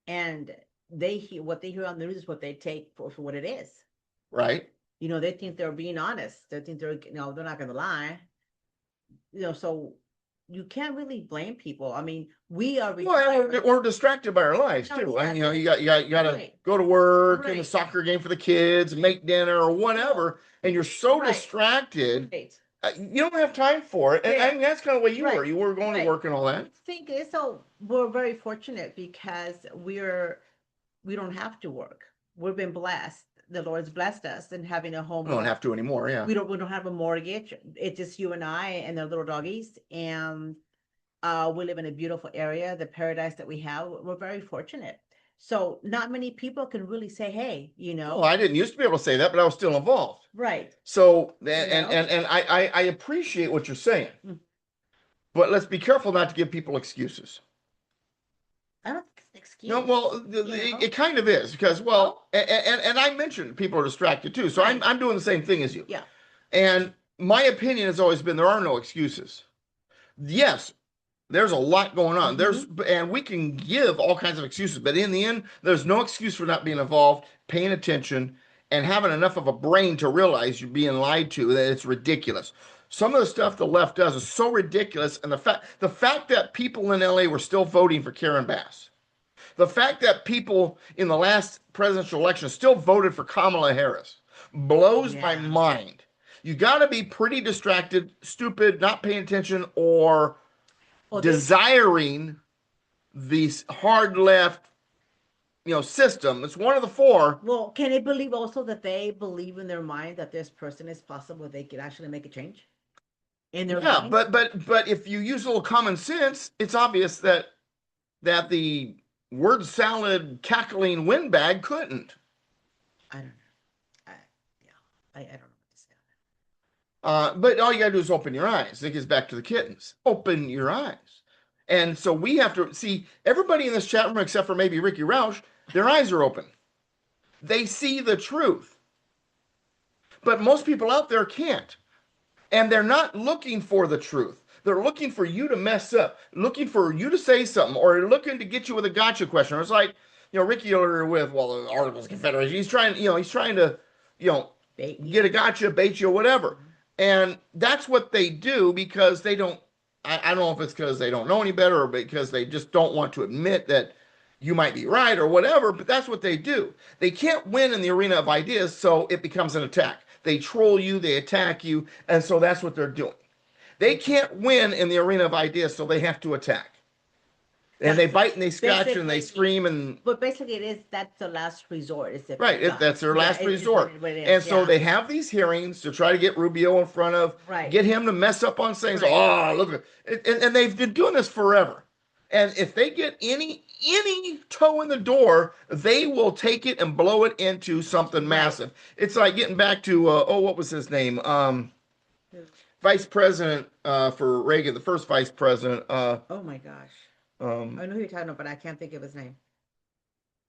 And what they hear on the news is what they take for what it is. Right. They think they're being honest. They think they're not going to lie. So you can't really blame people. I mean, we are. Well, we're distracted by our lives too. Exactly. You got to go to work and a soccer game for the kids, make dinner or whatever, and you're so distracted. Right. You don't have time for it. And I mean, that's kind of the way you were. You were going to work and all that. So we're very fortunate because we don't have to work. We've been blessed. The Lord's blessed us in having a home. We don't have to anymore. Yeah. We don't have a mortgage. It's just you and I and the little doggies. And we live in a beautiful area, the paradise that we have. We're very fortunate. So not many people can really say, "Hey, Well, I didn't used to be able to say that, but I was still involved. Right. So and I appreciate what you're saying, but let's be careful not to give people excuses. I don't think it's an excuse. No, well, it kind of is because and I mentioned people are distracted too, so I'm doing the same thing as you. Yeah. And my opinion has always been there are no excuses. Yes. There's a lot going on. And we can give all kinds of excuses, but in the end, there's no excuse for not being involved, paying attention, and having enough of a brain to realize you're being lied to, that it's ridiculous. Some of the stuff the left does is so ridiculous, and the fact that people in LA were still voting for Karen Bass, the fact that people in the last presidential election still voted for Kamala Harris blows my mind. You got to be pretty distracted, stupid, not paying attention, or desiring these hard left, system. It's one of the four. Well, can they believe also that they believe in their mind that this person is possible? They can actually make a change in their mind? but if you use a little common sense, it's obvious that the word salad cackling windbag couldn't. I don't know. I don't know. But all you gotta do is open your eyes. It gets back to the kittens. Open your eyes. And so we have to see everybody in this chat room, except for maybe Ricky Roush, their eyes are open. They see the truth. But most people out there can't. And they're not looking for the truth. They're looking for you to mess up, looking for you to say something, or looking to get you with a gotcha question. It's like, Ricky earlier with, well, the Articles of Confederation. He's trying to, get a gotcha, bait you, whatever. And that's what they do because they don't, I don't know if it's because they don't know any better or because they just don't want to admit that you might be right or whatever, but that's what they do. They can't win in the arena of ideas, so it becomes an attack. They troll you, they attack you, and so that's what they're doing. They can't win in the arena of ideas, so they have to attack. And they bite and they scratch and they scream and. But basically, that's the last resort. Is it? Right, that's their last resort. And so they have these hearings to try to get Rubio in front of, get him to mess up on things. Oh, look, and they've been doing this forever. And if they get any toe in the door, they will take it and blow it into something massive. It's like getting back to what was his name? Vice President for Reagan, the first vice president. Oh my gosh. I know who you're talking about, but I can't think of his name.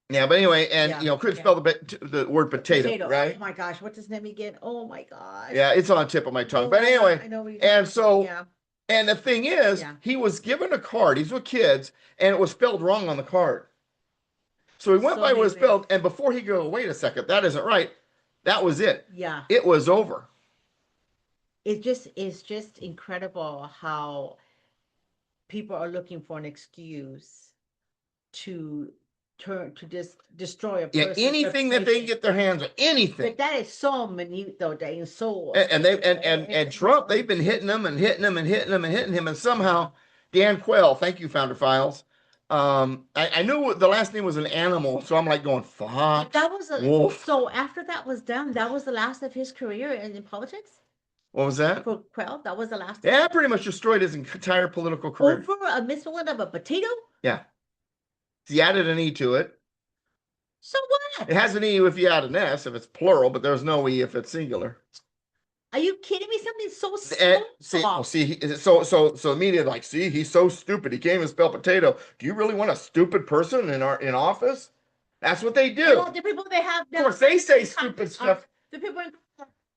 Yeah, but anyway, and couldn't spell the word potato, right? Oh my gosh, what's his name again? Oh my gosh. Yeah, it's on the tip of my tongue. But anyway, I know and so and the thing is, he was given a card. He's with kids, and it was spelled wrong on the card. So he went by what was spelled, and before he goes, wait a second, that isn't right. That was it. Yeah. It was over. It's just incredible how people are looking for an excuse to destroy a person. Yeah, anything that they can get their hands on, anything. But that is so minute though, Dane. So and Trump, they've been hitting him and hitting him and hitting him and hitting him, and somehow Dan Quayle, thank you, Founder Files. I knew the last name was an animal, so I'm like going, fuck. That was wolf. So after that was done, that was the last of his career in politics. What was that? For Quayle, that was the last. Yeah, pretty much destroyed his entire political career. Over a misspelling of a potato? Yeah. He added an E to it. So what? It has an E if you add an S, if it's plural, but there's no E if it's singular. Are you kidding me? Something so small. So the media like, see, he's so stupid. He can't even spell potato. Do you really want a stupid person in office? That's what they do. Well, the people they have. Of course, they say stupid stuff. The people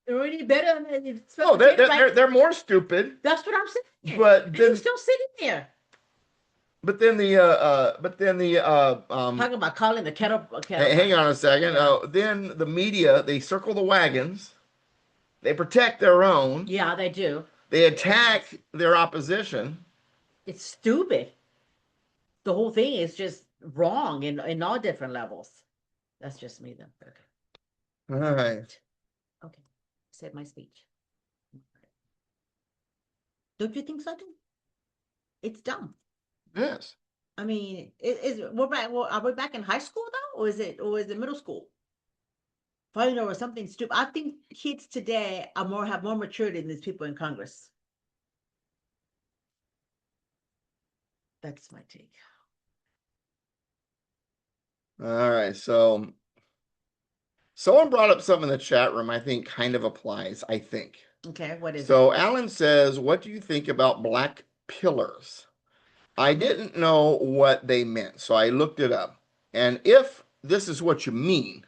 they're already better than. Oh, they're more stupid. That's what I'm saying. But then he's still sitting there. But then the talking about calling the kettle. Hang on a second. Then the media, they circle the wagons. They protect their own. Yeah, they do. They attack their opposition. It's stupid. The whole thing is just wrong in all different levels. That's just me then. Okay. All right. Okay. Said my speech. Don't you think so? It's dumb. Yes. I mean, are we back in high school though, or is it middle school? Probably or something stupid. I think kids today have more maturity than these people in Congress. That's my take. All right. So someone brought up something in the chat room I think kind of applies, I think. Okay, what is it? So Alan says, what do you think about black pillars? I didn't know what they meant, so I looked it up. And if this is what you mean,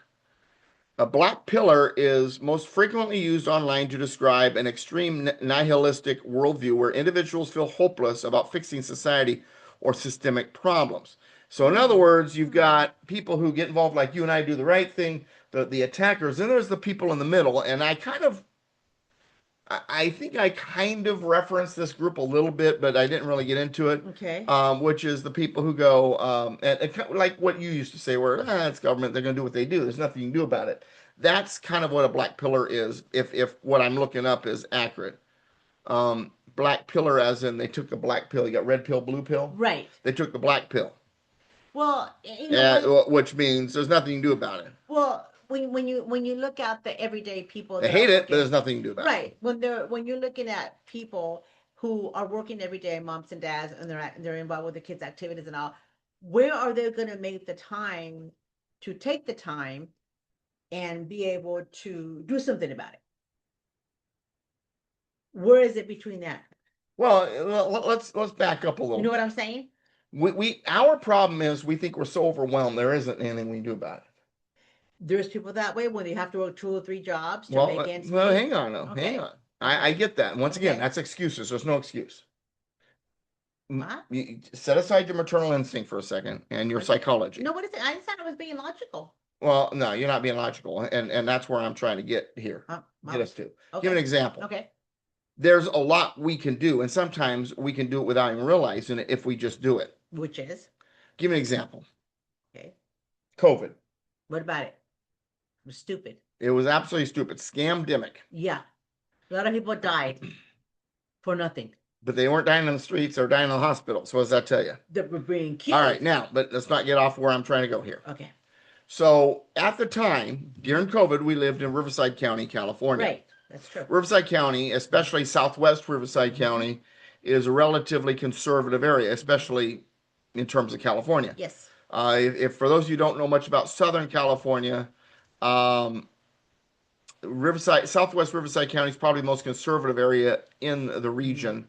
a black pillar is most frequently used online to describe an extreme nihilistic worldview where individuals feel hopeless about fixing society or systemic problems. So in other words, you've got people who get involved like you and I do the right thing, the attackers, and there's the people in the middle. And I think I kind of referenced this group a little bit, but I didn't really get into it. Okay. Which is the people who go, and like what you used to say, where it's government, they're going to do what they do. There's nothing you can do about it. That's kind of what a black pillar is, if what I'm looking up is accurate. Black pillar as in they took the black pill. You got red pill, blue pill? Right. They took the black pill. Well, which means there's nothing you can do about it. Well, when you look at the everyday people, they hate it, but there's nothing you can do about it. Right. When you're looking at people who are working every day, moms and dads, and they're involved with the kids' activities and all, where are they going to make the time to take the time and be able to do something about it? Where is it between that? Well, let's back up a little. You know what I'm saying? Our problem is we think we're so overwhelmed there isn't anything we can do about it. There's people that way when they have to work 2 or 3 jobs to make ends meet. Well, hang on. Okay. Hang on. I get that. And once again, Okay. that's excuses. There's no excuse. What? You set aside your maternal instinct for a second and your psychology. No, what is it? I thought I was being logical. Well, no, you're not being logical, and that's where I'm trying to get here. Get us to. Okay. Give an example. Okay. There's a lot we can do, and sometimes we can do it without even realizing it if we just do it. Which is? Give an example. Okay. COVID. What about it? It was stupid. It was absolutely stupid. Scamdemic. Yeah. A lot of people died for nothing. But they weren't dying in the streets, they were dying in the hospital. So what does that tell you? That were being killed. All right, now, but let's not get off where I'm trying to go here. Okay. So at the time, during COVID, we lived in Riverside County, California. Right. That's true. Riverside County, especially Southwest Riverside County, is a relatively conservative area, especially in terms of California. Yes. If for those of you who don't know much about Southern California, Southwest Riverside County is probably the most conservative area in the region.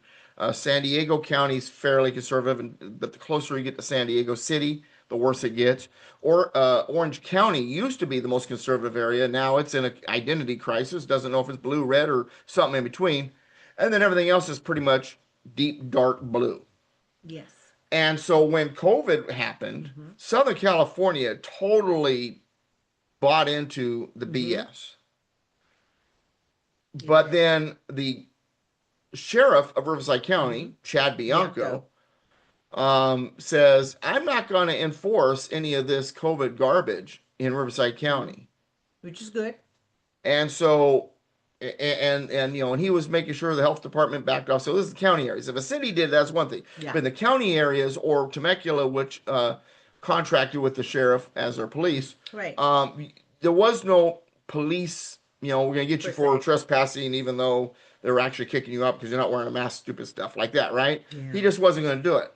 San Diego County is fairly conservative, but the closer you get to San Diego City, the worse it gets. Or Orange County used to be the most conservative area. Now it's in an identity crisis. Doesn't know if it's blue, red, or something in between. And then everything else is pretty much deep, dark blue. Yes. And so when COVID happened, Southern California totally bought into the BS. But then the sheriff of Riverside County, Chad Bianco, says, I'm not going to enforce any of this COVID garbage in Riverside County. Which is good. And so, and he was making sure the health department backed off. So this is the county areas. If a city did, that's one thing. Yeah. But in the county areas or Temecula, which contracted with the sheriff as their police, Right. there was no police, we're going to get you for trespassing, even though they were actually kicking you up because you're not wearing a mask, stupid stuff like that, right? Yeah. He just wasn't going to do it.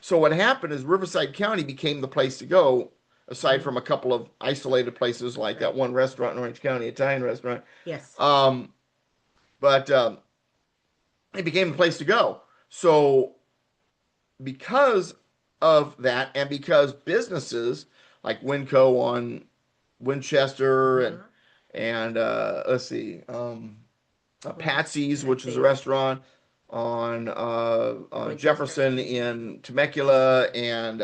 So what happened is Riverside County became the place to go, aside from a couple of isolated places like that one restaurant in Orange County, Italian restaurant. Yes. But it became the place to go. So because of that, and because businesses like Winco on Winchester and let's see, Patsy's, which is a restaurant on Jefferson in Temecula, and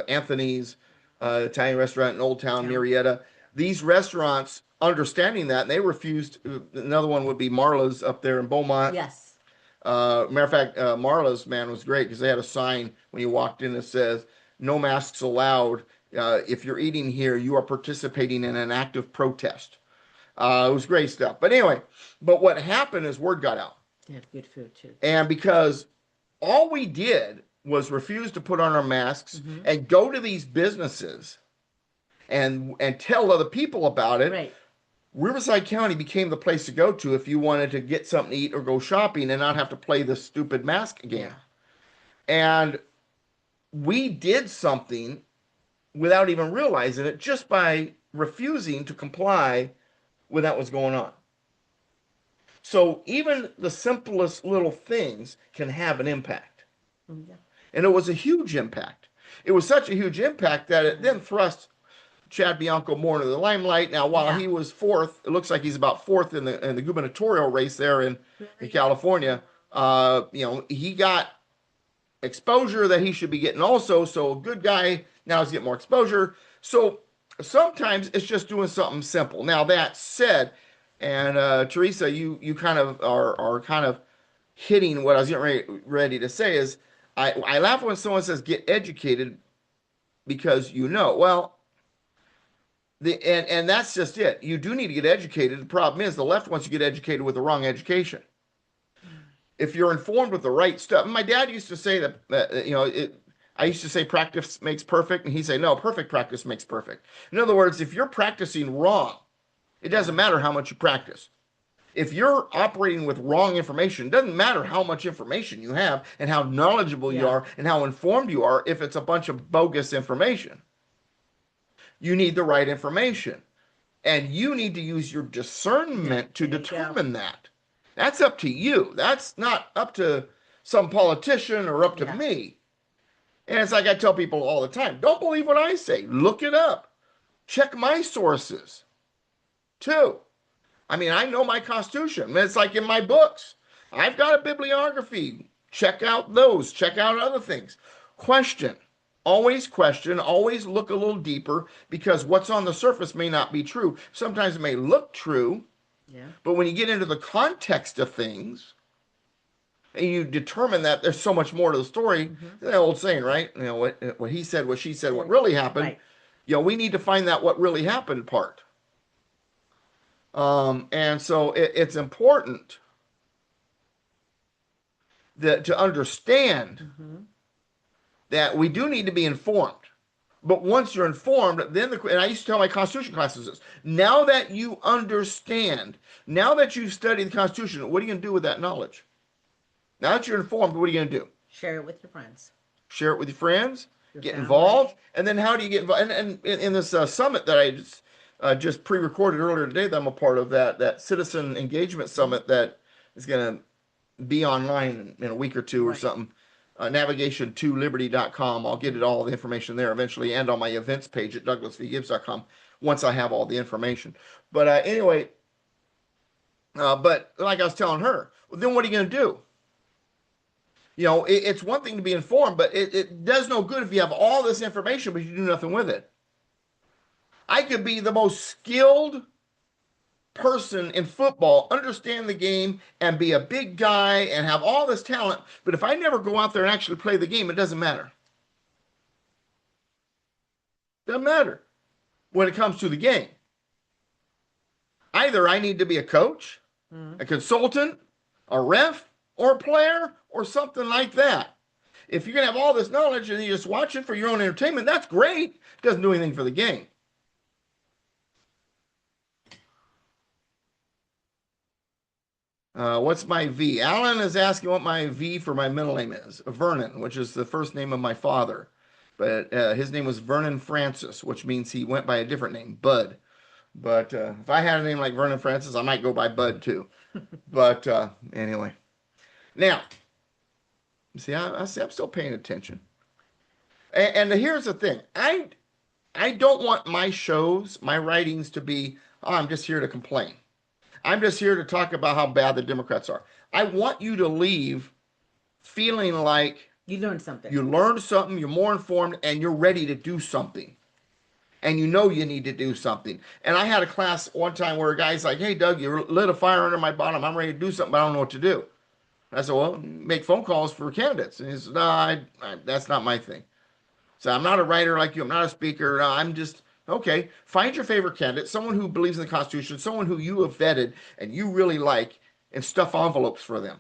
Anthony's Italian restaurant in Old Town Murrieta. These restaurants, understanding that, and they refused. Another one would be Marla's up there in Beaumont. Yes. Matter of fact, Marla's, man, was great because they had a sign when you walked in that says, "No masks allowed. If you're eating here, you are participating in an active protest." It was great stuff. But anyway, what happened is word got out. They have good food too. And because all we did was refuse to put on our masks and go to these businesses and tell other people about it, Right. Riverside County became the place to go to if you wanted to get something to eat or go shopping and not have to play this stupid mask game. Yeah. And we did something without even realizing it, just by refusing to comply with that was going on. So even the simplest little things can have an impact. Yeah. And it was a huge impact. It was such a huge impact that it then thrust Chad Bianco more into the limelight. Now, while he was fourth, it looks like he's about fourth in the gubernatorial race there in California. He got exposure that he should be getting also. So a good guy now is getting more exposure. So sometimes it's just doing something simple. Now, that said, and Teresa, you kind of are kind of hitting what I was getting ready to say is, I laugh when someone says get educated because well, and that's just it. You do need to get educated. The problem is the left wants you to get educated with the wrong education. If you're informed with the right stuff, my dad used to say that I used to say practice makes perfect, and he'd say no, perfect practice makes perfect. In other words, if you're practicing wrong, it doesn't matter how much you practice. If you're operating with wrong information, it doesn't matter how much information you have and how knowledgeable you are and how informed you are if it's a bunch of bogus information. You need the right information. And you need to use your discernment to determine that. That's up to you. That's not up to some politician or up to me. And it's like I tell people all the time, don't believe what I say. Look it up. Check my sources, too. I mean, I know my Constitution. It's like in my books. I've got a bibliography. Check out those. Check out other things. Question. Always look a little deeper, because what's on the surface may not be true. Sometimes it may look true, Yeah. but when you get into the context of things and you determine that there's so much more to the story, the old saying, right? You know, what he said, what she said, what really happened. Right. You know, we need to find that what really happened part. And so it's important that to understand that we do need to be informed. But once you're informed, then and I used to tell my Constitution classes this, now that you understand, now that you've studied the Constitution, what are you going to do with that knowledge? Now that you're informed, what are you going to do? Share it with your friends. Share it with your friends, Your get family. involved, and then how do you get involved? And in this summit that I just pre-recorded earlier today, that I'm a part of, that citizen engagement summit that is going to be online in a week or two or something. Navigation2liberty.com. I'll get all the information there eventually, and on my events page at douglasvgibbs.com once I have all the information. But anyway, but like I was telling her, well, then what are you going to do? You know, it's one thing to be informed, but it does no good if you have all this information, but you do nothing with it. I could be the most skilled person in football, understand the game, and be a big guy and have all this talent, but if I never go out there and actually play the game, it doesn't matter. Doesn't matter when it comes to the game. Either I need to be a coach, a consultant, a ref, or a player, or something like that. If you're going to have all this knowledge and you just watch it for your own entertainment, that's great. It doesn't do anything for the game. What's my V? Alan is asking what my V for my middle name is. Vernon, which is the first name of my father. But his name was Vernon Francis, which means he went by a different name, Bud. But if I had a name like Vernon Francis, I might go by Bud too. But anyway. Now, see, I'm still paying attention. And here's the thing. I don't want my shows, my writings to be, oh, I'm just here to complain. I'm just here to talk about how bad the Democrats are. I want you to leave feeling like you learned something. You learned something, you're more informed, and you're ready to do something. And you know you need to do something. And I had a class one time where a guy's like, hey, Doug, you lit a fire under my bottom. I'm ready to do something, but I don't know what to do. And I said, well, make phone calls for candidates. And he said, no, that's not my thing. So I'm not a writer like you. I'm not a speaker. I'm just... Okay, find your favorite candidate, someone who believes in the Constitution, someone who you have vetted and you really like, and stuff envelopes for them.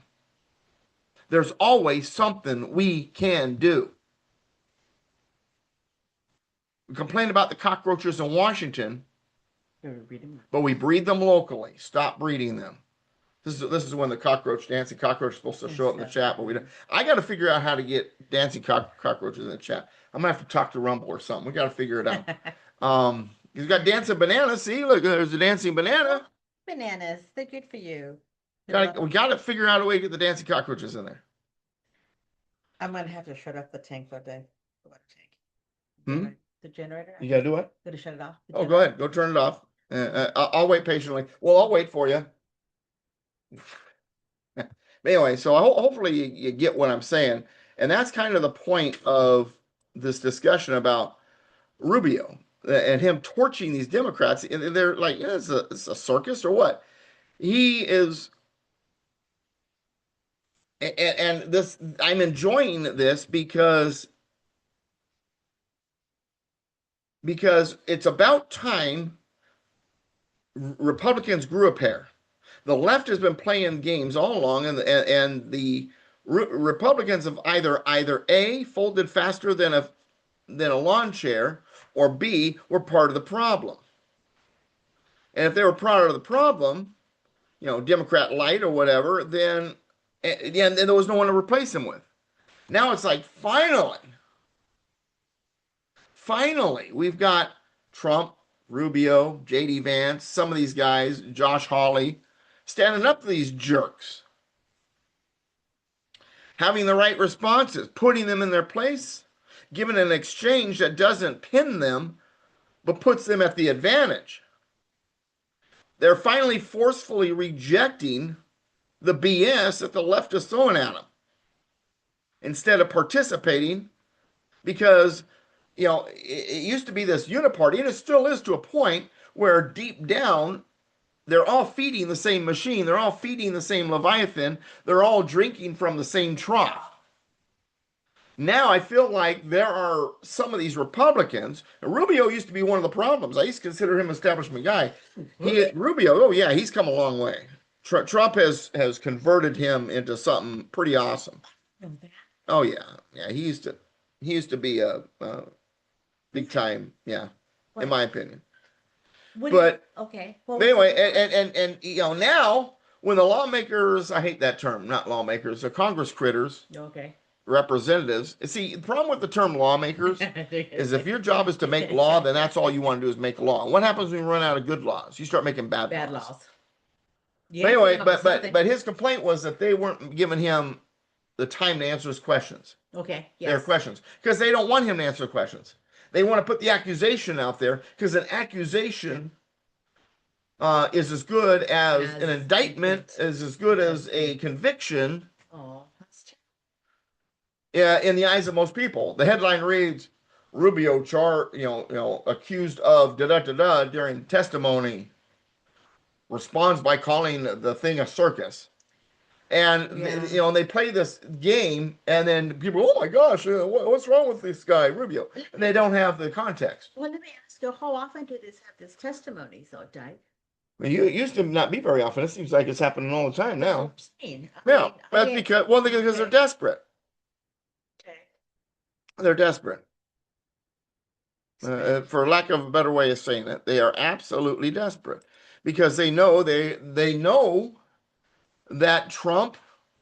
There's always something we can do. We complain about the cockroaches in Washington, but we breed them locally. Stop breeding them. This is when the dancing cockroach is supposed to show up in the chat, but we don't. I got to figure out how to get dancing cockroaches in the chat. I'm gonna have to talk to Rumble or something. We got to figure it out. He's got dancing bananas. See, look, there's a dancing banana. Bananas, they're good for you. We got to figure out a way to get the dancing cockroaches in there. I'm gonna have to shut off the tank for a day. The generator. You gotta do what? Gotta shut it off. Oh, go ahead. Go turn it off. I'll wait patiently. Well, I'll wait for you. Anyway, so hopefully you get what I'm saying. And that's kind of the point of this discussion about Rubio and him torching these Democrats. And they're like, it's a circus or what? He is, and this, I'm enjoying this because it's about time Republicans grew a pair. The left has been playing games all along, and the Republicans have either A, folded faster than a lawn chair, or B, were part of the problem. And if they were part of the problem, Democrat light or whatever, then there was no one to replace them with. Now it's like, finally, we've got Trump, Rubio, J.D. Vance, some of these guys, Josh Hawley, standing up to these jerks, having the right responses, putting them in their place, giving an exchange that doesn't pin them, but puts them at the advantage. they're finally forcefully rejecting the BS that the left is throwing at them instead of participating, because it used to be this uniparty, and it still is to a point where deep down they're all feeding the same machine, they're all feeding the same Leviathan, they're all drinking from the same trough. Now I feel like there are some of these Republicans. Rubio used to be one of the problems. I used to consider him an establishment guy. Rubio, oh yeah, he's come a long way. Trump has converted him into something pretty awesome. Oh yeah. He used to be a big time, in my opinion. Okay. Well, anyway, and now when the lawmakers, I hate that term, not lawmakers, the Congress critters. Okay. Representatives. See, the problem with the term lawmakers is if your job is to make law, then that's all you want to do is make law. And what happens when you run out of good laws? You start making bad laws. But anyway, but his complaint was that they weren't giving him the time to answer his questions. Okay. Yes. Their questions. Because they don't want him to answer questions. They want to put the accusation out there, because an accusation is as good as an indictment, is as good as a conviction. Oh. Yeah, in the eyes of most people. The headline reads, Rubio accused of da-da-da-da during testimony, responds by calling the thing a circus. And they play this game, and then people, oh my gosh, what's wrong with this guy, Rubio? And they don't have the context. Well, let me ask you, how often do this have this testimony, so Dyke? Well, it used to not be very often. It seems like it's happening all the time now. That's because they're desperate. They're desperate. For lack of a better way of saying it, they are absolutely desperate, because they know that Trump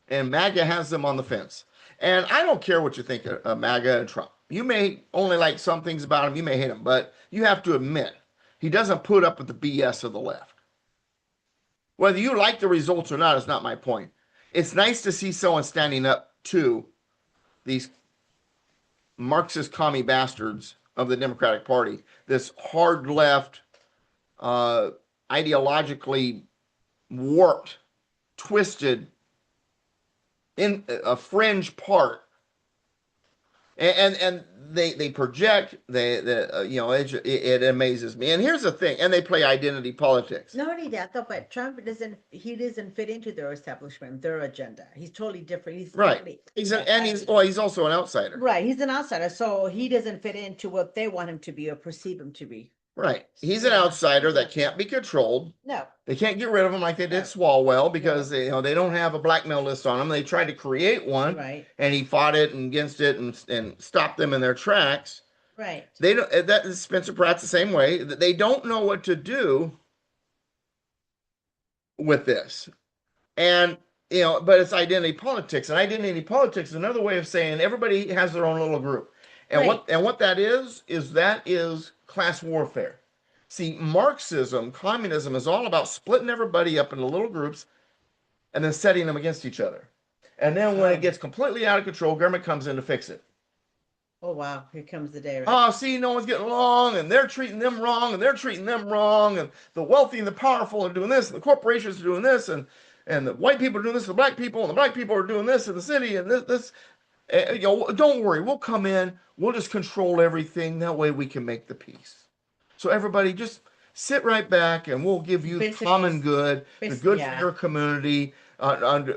and MAGA has them on the fence. And I don't care what you think of MAGA and Trump. You may only like some things about him, you may hate him, but you have to admit he doesn't put up with the BS of the left. Whether you like the results or not is not my point. It's nice to see someone standing up to these Marxist commie bastards of the Democratic Party, this hard left, ideologically warped, twisted, in a fringe part, and they project, it amazes me. And here's the thing, and they play identity politics. Not only that though, but Trump doesn't fit into their establishment, their agenda. He's totally different. He's right. Totally, He's also an outsider. Right. He's an outsider, so he doesn't fit into what they want him to be or perceive him to be. Right. He's an outsider that can't be controlled. No. They can't get rid of him like they did Swalwell, because they don't have a blackmail list on him. They tried to create one, right, and he fought it and against it and stopped them in their tracks. Right. They don't. That Spencer Pratt's the same way. They don't know what to do with this, and but it's identity politics, and identity politics is another way of saying everybody has their own little group, and what that is class warfare. See, Marxism, communism is all about splitting everybody up into little groups and then setting them against each other. And then when it gets completely out of control, government comes in to fix it. Oh, wow. Here comes the day. Right? Oh, see, no one's getting along, and they're treating them wrong, and they're treating them wrong, and the wealthy and the powerful are doing this, and the corporations are doing this, and the white people are doing this to the black people, and the black people are doing this in the city, and this. Don't worry, we'll come in, we'll just control everything. That way we can make the peace. So everybody just sit right back, and we'll give you common good, the good for your community,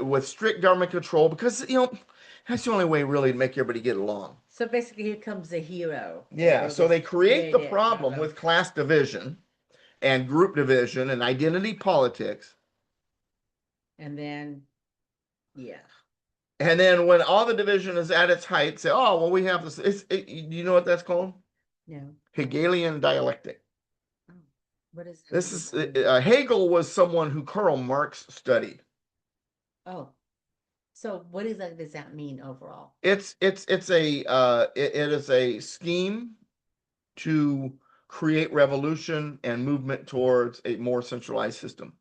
with strict government control, because that's the only way really to make everybody get along. So basically, here comes the hero. Yeah. So they create the problem with class division, and group division, and identity politics. And then, And then when all the division is at its height, say, oh, well, we have this. You know what that's called? No. Hegelian dialectic. Oh, what is that? This is Hegel was someone who Karl Marx studied. Oh, so what exactly does that mean overall? It is a scheme to create revolution and movement towards a more centralized system.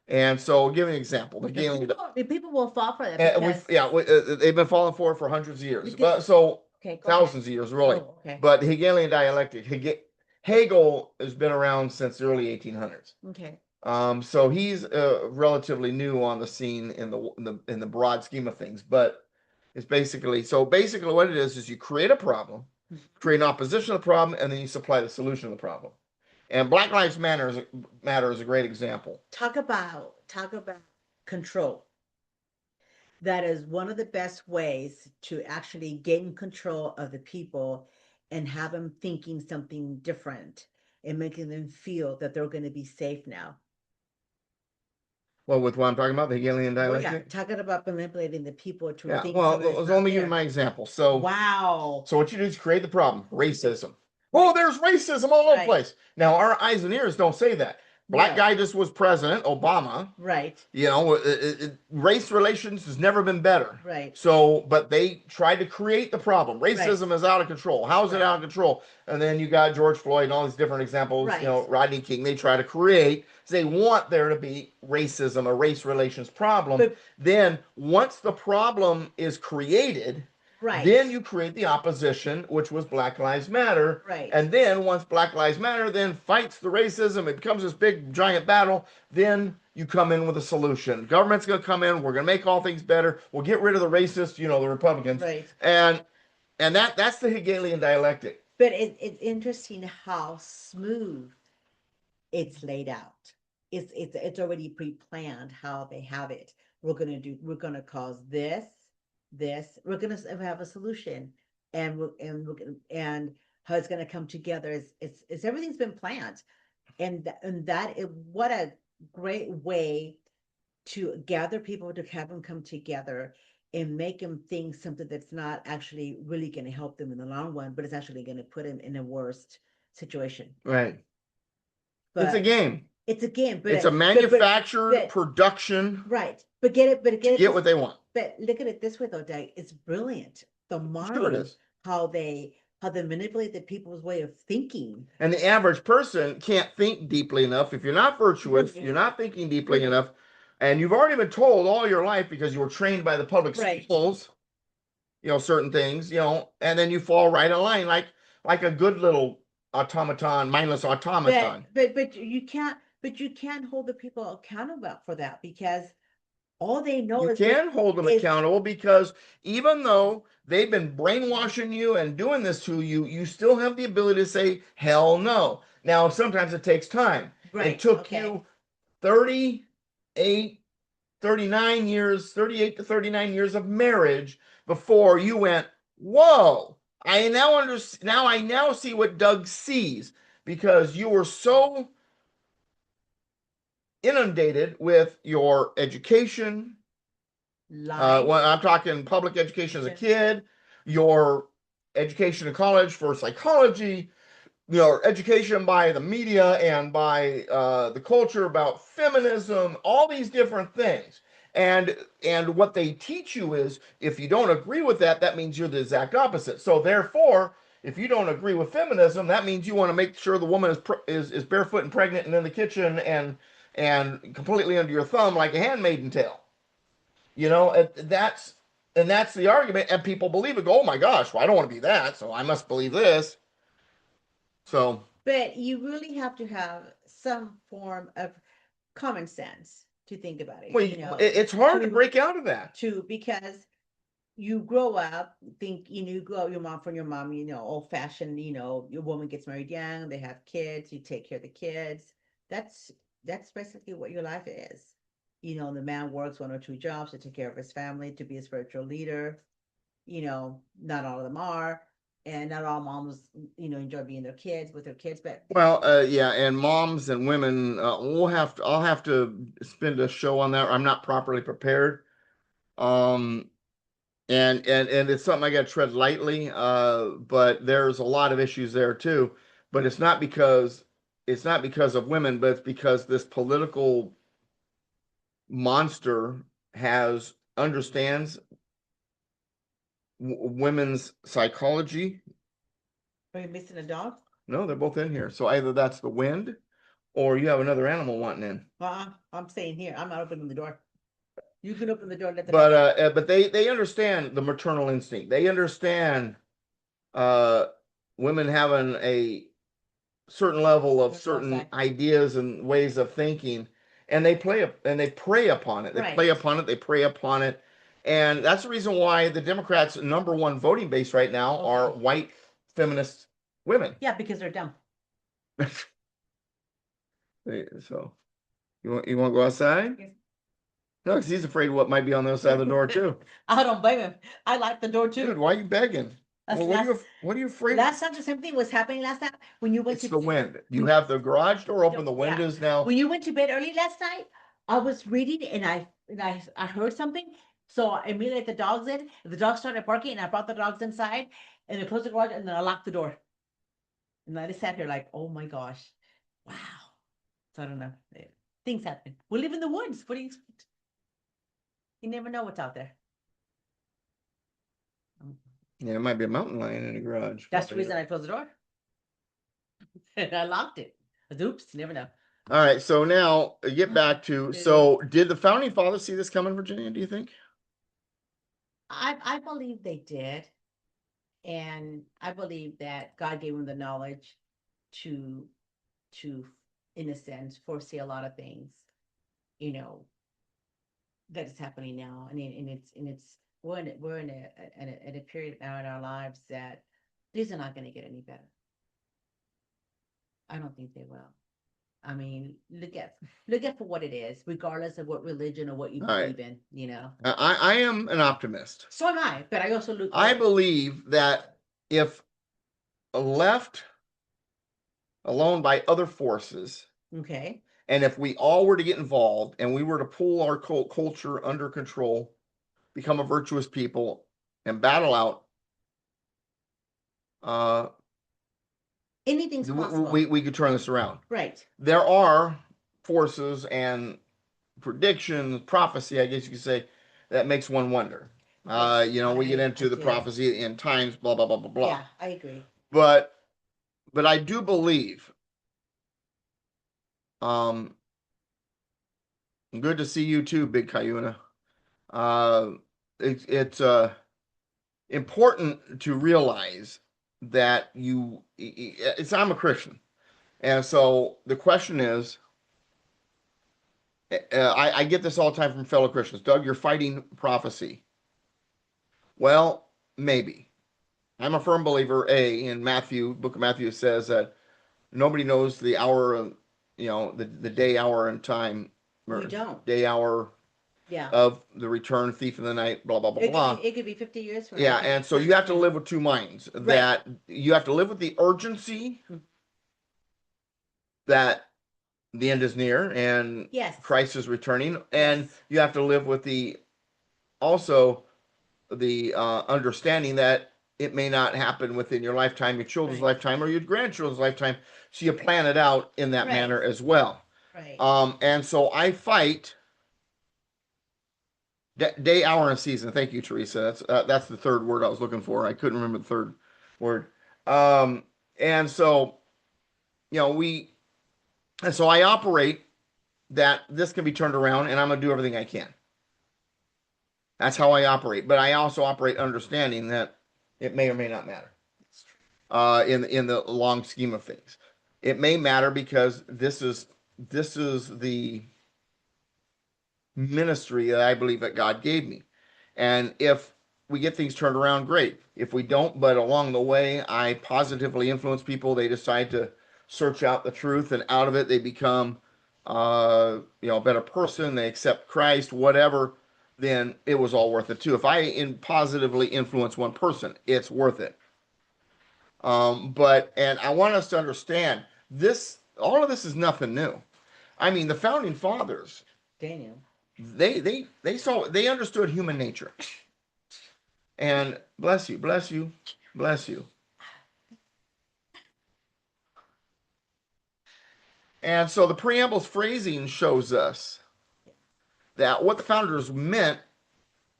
And so, I'll give you an example. People will fall for that. They've been falling for it for hundreds of years. Thousands of years, really. Oh, okay. But Hegelian dialectic, Hegel has been around since the early 1800s. Okay. So he's relatively new on the scene in the broad scheme of things, but it's basically what it is you create a problem, create an opposition to the problem, and then you supply the solution to the problem. And Black Lives Matter is a great example. Talk about control. That is one of the best ways to actually gain control of the people and have them thinking something different and making them feel that they're going to be safe now. Well, with what I'm talking about, the Hegelian Well, dialectic. yeah, talking about manipulating the people to Yeah, think well, something that's let not me give you there. my example. So, Wow. so what you do is create the problem, racism. Oh, there's racism all over the Right. place. Now, our eyes and ears don't say that. Black No. guy just was president, Obama. Right. You know, race relations has never been better. Right. So, but they tried to create the problem. Racism Right. is out of control. How is it Right. out of control? And then you got George Floyd and all these different examples. Right. You know, Rodney King. They try to create. They want there to be racism, a race relations problem. But then, once the problem is created, right. then you create the opposition, which was Black Lives Matter. Right. And then once Black Lives Matter then fights the racism, it becomes this big giant battle, then you come in with a solution. Government's going to come in, we're going to make all things better. We'll get rid of the racists, you know, the Republicans. Right. And that's the Hegelian dialectic. But it's interesting how smooth it's laid out. It's already pre-planned how they have it. We're gonna cause this, we're gonna have a solution, and how it's gonna come together is everything's been planned, and that is what a great way to gather people, to have them come together and make them think something that's not actually really going to help them in the long run, but it's actually going to put them in a worst situation. Right. But it's a game. It's a game, but it's a manufactured production. Right. But get what they want. But look at it this way though, Doug. It's brilliant. The mind, sure it is. how they manipulate the people's way of thinking. And the average person can't think deeply enough. If you're not virtuous, you're not thinking deeply enough, and you've already been told all your life because you were trained by the public schools, you know, certain things, you know, and then you fall right in line like a good little mindless automaton. But you can't hold the people accountable for that, because all they know is you can hold them accountable, because even though they've been brainwashing you and doing this to you, you still have the ability to say hell no. Now sometimes it takes time. Right. It took you 38 to 39 years of marriage before you went, whoa, I now see what Doug sees, because you were so inundated with your education. Well, I'm talking public education as a kid, your education in college for psychology, your education by the media and by the culture about feminism, all these different things. And what they teach you is, if you don't agree with that, that means you're the exact opposite. So therefore, if you don't agree with feminism, that means you want to make sure the woman is barefoot and pregnant and in the kitchen and completely under your thumb like a handmaiden tale. You know, that's the argument, and people believe it. Go, oh my gosh, well, I don't want to be that, so I must believe this. So, but you really have to have some form of common sense to think about it. Well, you know, it's hard to break out of that. Because you grow up, you grow up from your mom, you know, old fashioned, you know, your woman gets married young, they have kids, you take care of the kids. That's basically what your life is. You know, the man works 1 or 2 jobs to take care of his family, to be a spiritual leader. You know, not all of them are. And not all moms, you know, enjoy being with their kids, but yeah, and moms and women, I'll have to spend a show on that. I'm not properly prepared, and it's something I got to tread lightly. But there's a lot of issues there too. But it's not because of women, but it's because this political monster understands women's psychology. Are you missing a dog? No, they're both in here. So either that's the wind, or you have another animal wanting in. I'm staying here. I'm not opening the door. You can open the door. But they understand the maternal instinct. They understand women having a certain level of What was certain that? ideas and ways of thinking, and they prey upon it. They play Right. upon it. They prey upon it, and that's the reason why the Democrats' number one voting base right now are Okay. white feminist women. Yeah, because they're dumb. So you want to go outside? Yes. No, because he's afraid of what might be on the other side of the door too. I don't blame him. I like the door too. Dude, why are you begging? That's Well, what are you afraid of? last time the same thing was happening last time when you went It's to the wind. You have the garage door open, the Yeah. windows now. When you went to bed early last night, I was reading and I heard something. So I immediately let the dogs in. The dogs started barking and I brought the dogs inside and I closed the garage and then I locked the door. And I just sat here like, oh my gosh. Wow. So I don't know. Things happen. We live in the woods. What do you expect? You never know what's out there. Yeah, it might be a mountain lion in the garage. That's the reason I closed the door. And I locked it. Oops, you never know. All right, so now get back to, so did the founding fathers see this coming, Virginia, do you think? I believe they did. And I believe that God gave them the knowledge to to in a sense foresee a lot of things, you know, that is happening now. And it's we're in a period now in our lives that these are not going to get any better. I don't think they will. I mean, look at for what it is, regardless of what religion or what you All right. believe in, you know. I am an optimist. So am I, but I also look. I believe that if left alone by other forces, Okay. and if we all were to get involved and we were to pull our culture under control, become a virtuous people, and battle out, Anything's possible. we could turn this around. Right. There are forces and predictions, prophecy, I guess you could say, that makes one wonder. Yes, You know, we get into the do. prophecy in times, blah blah blah blah blah. Yeah, I agree. But I do believe. Um, good to see you too, Big Cayuna. It's important to realize that I'm a Christian, and so the question is, I get this all the time from fellow Christians. Doug, you're fighting prophecy. Well, maybe. I'm a firm believer, in Matthew, book of Matthew says that nobody knows the hour of, the day, hour, and time. We don't. Day, hour Yeah. of the return, thief in the night, blah, blah, blah, blah. It could be 50 years from Yeah, now. and so you have to live with two minds. Right. That you have to live with the urgency that the end is near and Yes. Christ is returning, and Yes. you have to live with also the understanding that it may not happen within your lifetime, your children's Right. lifetime, or your grandchildren's lifetime. So you plan it out in that Right. manner as well. Right. And so I fight day, hour, and season. Thank you, Teresa. That's the third word I was looking for. I couldn't remember the third word. And so, and so I operate that this can be turned around, and I'm gonna do everything I can. That's how I operate. But I also operate understanding that it may or may not matter. In the long scheme of things, it may matter because this is the ministry that I believe that God gave me. And if we get things turned around, great. If we don't, but along the way, I positively influence people. They decide to search out the truth, and out of it, they become, a better person. They accept Christ, whatever. Then it was all worth it too. If I positively influence one person, it's worth it. And I want us to understand this. All of this is nothing new. I mean, the founding fathers, Daniel. they understood human nature. And bless you, bless you, bless you. And so the preamble's phrasing shows us that what the founders meant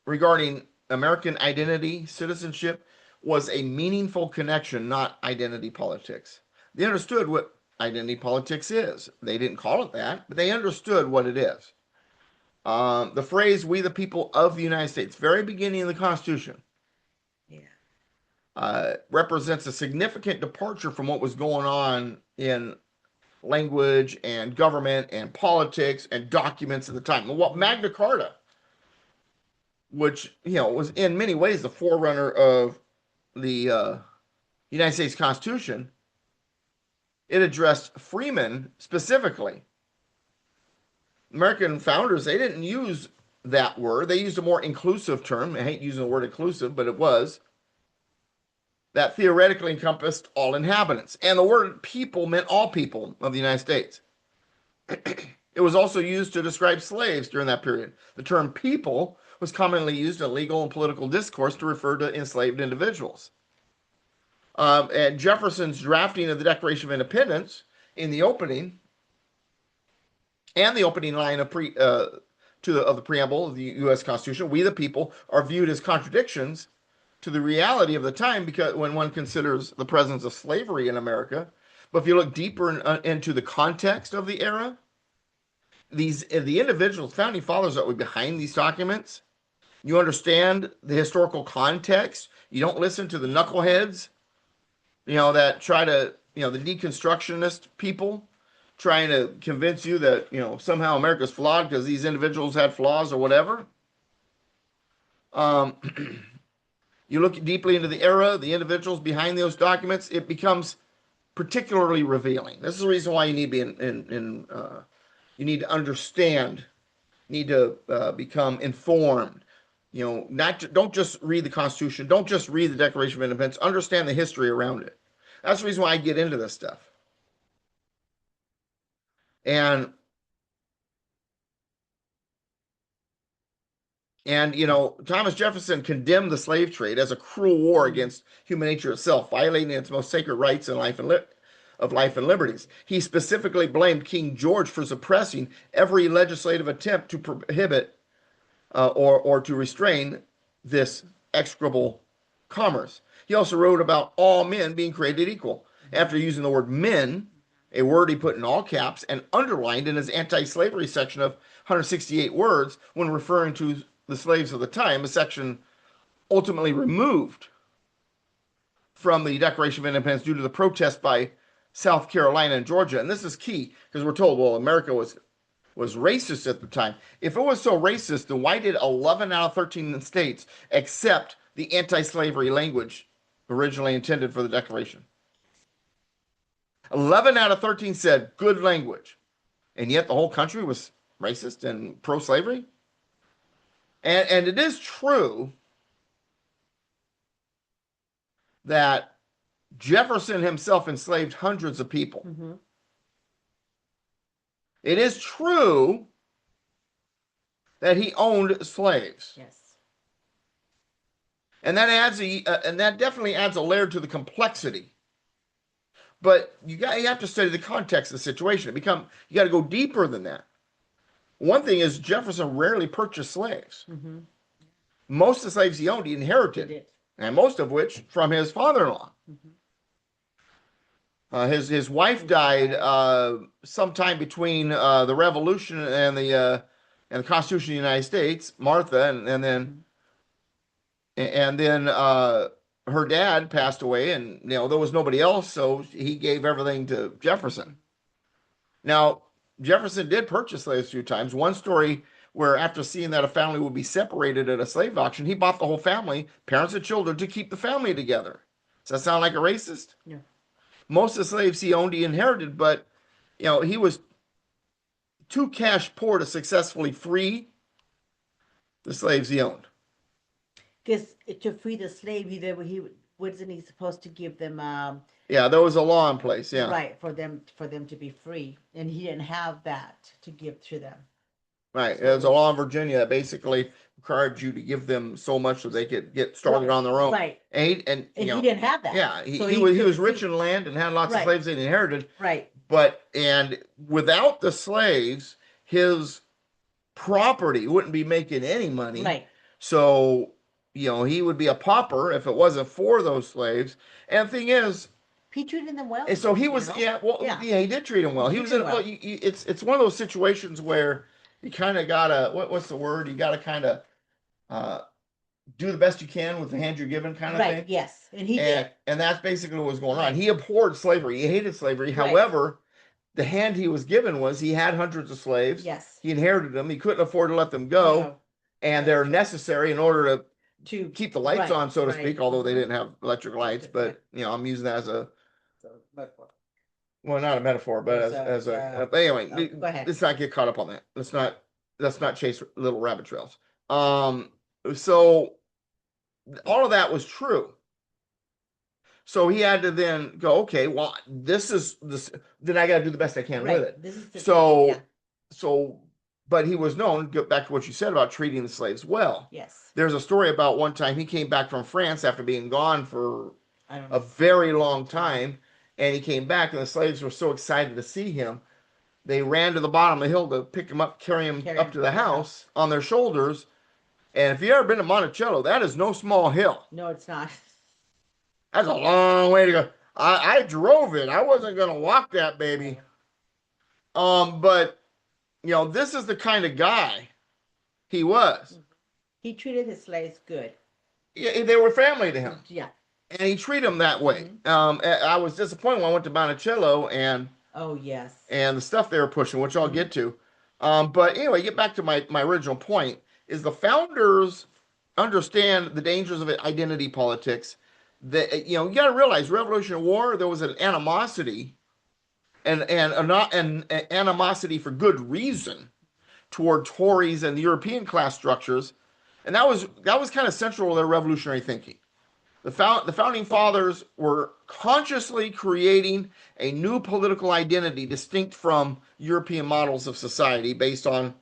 regarding American identity, citizenship, was a meaningful connection, not identity politics. They understood what identity politics is. They didn't call it that, but they understood what it is. The phrase, we the people of the United States, very beginning of the Constitution. Yeah. represents a significant departure from what was going on in language and government and politics and documents at the time. And what Magna Carta, which was in many ways the forerunner of the United States Constitution, it addressed freemen specifically. American founders, they didn't use that word. They used a more inclusive term. I hate using the word inclusive, but it was that theoretically encompassed all inhabitants. And the word people meant all people of the United States. It was also used to describe slaves during that period. The term people was commonly used in legal and political discourse to refer to enslaved individuals. And Jefferson's drafting of the Declaration of Independence in the opening, and the opening line of the preamble of the U.S. Constitution, "We the people," are viewed as contradictions to the reality of the time, because when one considers the presence of slavery in America. But if you look deeper into the context of the era, the individuals, founding fathers that were behind these documents, you understand the historical context. You don't listen to the knuckleheads, that try to, the deconstructionist people trying to convince you that, somehow America's flawed because these individuals had flaws or whatever. You look deeply into the era, the individuals behind those documents, it becomes particularly revealing. This is the reason why you need to be you need to understand, need to become informed. Don't just read the Constitution, don't just read the Declaration of Independence, understand the history around it. That's the reason why I get into this stuff. And Thomas Jefferson condemned the slave trade as a cruel war against human nature itself, violating its most sacred rights in life and liberties. He specifically blamed King George for suppressing every legislative attempt to prohibit or to restrain this execrable commerce. He also wrote about all men being created equal. After using the word men, a word he put in all caps and underlined in his anti-slavery section of 168 words when referring to the slaves of the time, a section ultimately removed from the Declaration of Independence due to the protest by South Carolina and Georgia. And this is key, because we're told, well, America was racist at the time. If it was so racist, then why did 11 out of 13 states accept the anti-slavery language originally intended for the Declaration? 11 out of 13 said good language, and yet the whole country was racist and pro-slavery. And it is true that Jefferson himself enslaved hundreds of people. Mm-hmm. It is true that he owned slaves. Yes. And that definitely adds a layer to the complexity. But you have to study the context of the situation. You got to go deeper than that. One thing is, Jefferson rarely purchased slaves. Mm-hmm. Most of the slaves he owned, he inherited, and most of which from his father-in-law. Mm-hmm. His wife died sometime between the Revolution and the Constitution of the United States, Martha, and then her dad passed away, and there was nobody else, so he gave everything to Jefferson. Now, Jefferson did purchase slaves a few times. One story where, after seeing that a family would be separated at a slave auction, he bought the whole family, parents and children, to keep the family together. Does that sound like a racist? Yeah. Most of the slaves he owned, he inherited, but he was too cash poor to successfully free the slaves he owned. Because to free the slave, wasn't he supposed to give them Yeah, there was a law in place. Yeah, right, for them to be free, and he didn't have that to give to them. Right. There was a law in Virginia that basically required you to give them so much so they could get started on their own. Right. And he didn't have that. Yeah, he was rich in land and had lots of slaves that he inherited. Right. And without the slaves, his property wouldn't be making any money. Right. So, he would be a pauper if it wasn't for those slaves. And the thing is, he treated them well. And so he was, he did treat them well. He was in, it's one of those situations where you kind of gotta, what's the word? You gotta kind of do the best you can with the hand you're given kind of Right. thing. Yes. And he And did. and that's basically what was going on. Right. He abhorred slavery. He hated slavery. Right. However, the hand he was given was he had hundreds of slaves. Yes. He inherited them. He couldn't afford to let them go. No. And they're necessary in order To keep the lights right, on, so to right. speak, although they didn't have electric lights. Right. But, you know, I'm using that as a, Metaphor. well, not a metaphor, but There's but anyway, go ahead. let's not get caught up on that. Let's not chase little rabbit trails. So all of that was true. So he had to then go, okay, well, this. Then I got to do the best I can Right. with it. This is the So, yeah. so, but he was known. Get back to what you said about treating the slaves well. Yes. There's a story about one time he came back from France after being gone for I don't a know. very long time, and he came back, and the slaves were so excited to see him, they ran to the bottom of the hill to pick him up, carry him up to the house on their shoulders. And if you've ever been to Monticello, that is no small hill. No, it's not. That's a long way to go. I drove it. I wasn't gonna walk that baby. But you know, this is the kind of guy he was. He treated his slaves good. Yeah, they were family to him. Yeah. And he treated them that way. I was disappointed when I went to Monticello and oh yes, and the stuff they were pushing, which I'll get to. But anyway, get back to my original point: is the founders understand the dangers of identity politics. That, you know, you got to realize, Revolutionary War, there was an animosity, and an animosity for good reason toward Tories and the European class structures, and that was kind of central to their revolutionary thinking. The founding fathers were consciously creating a new political identity distinct from European models of society based on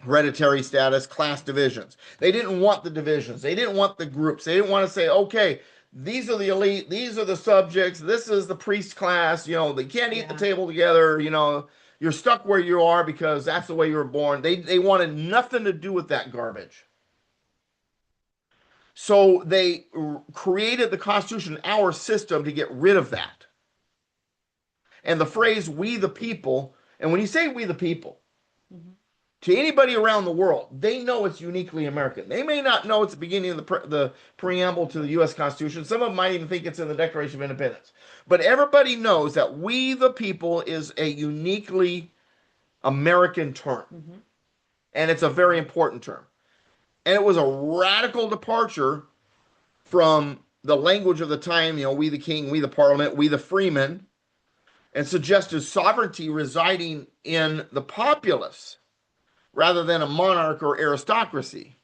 hereditary status, class divisions. They didn't want the divisions. They didn't want the groups. They didn't want to say, okay, these are the elite, these are the subjects, this is the priest class, you know, they can't eat the table together, you know, you're stuck where you are because that's the way you were born. They wanted nothing to do with that garbage. So they created the Constitution, our system, to get rid of that. And the phrase, we the people, and when you say we the people, to anybody around the world, they know it's uniquely American. They may not know it's the beginning of the preamble to the U.S. Constitution. Some of them might even think it's in the Declaration of Independence. But everybody knows that we the people is a uniquely American term. And it's a very important term. And it was a radical departure from the language of the time, you know, we the king, we the parliament, we the freemen, and suggested sovereignty residing in the populace rather than a monarch or aristocracy.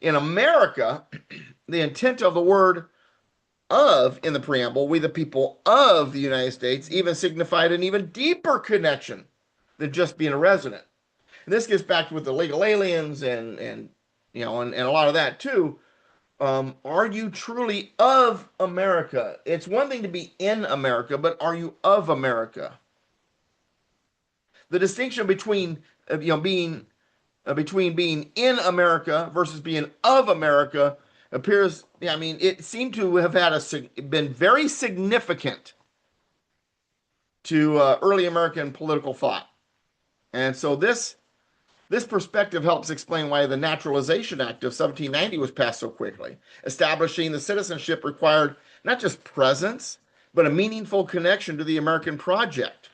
In America, the intent of the word of in the preamble, we the people of the United States, even signified an even deeper connection than just being a resident. And this gets back to with the legal aliens and you know, and a lot of that too. Are you truly of America? It's one thing to be in America, but are you of America? The distinction between between being in America versus being of America appears. I mean, it seemed to have been very significant to early American political thought, and so this perspective helps explain why the Naturalization Act of 1790 was passed so quickly, establishing the citizenship required not just presence, but a meaningful connection to the American project.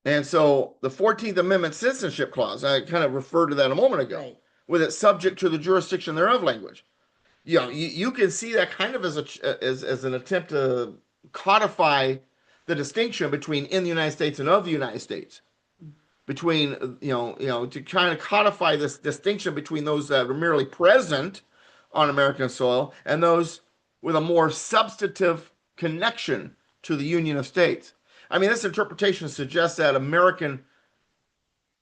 And so the 14th Amendment Citizenship Clause, I kind of referred to that a moment ago, with it subject to the jurisdiction thereof language. You know, you can see that kind of as an attempt to codify the distinction between in the United States and of the United States, between to kind of codify this distinction between those that are merely present on American soil and those with a more substantive connection to the Union of States. I mean, this interpretation suggests that American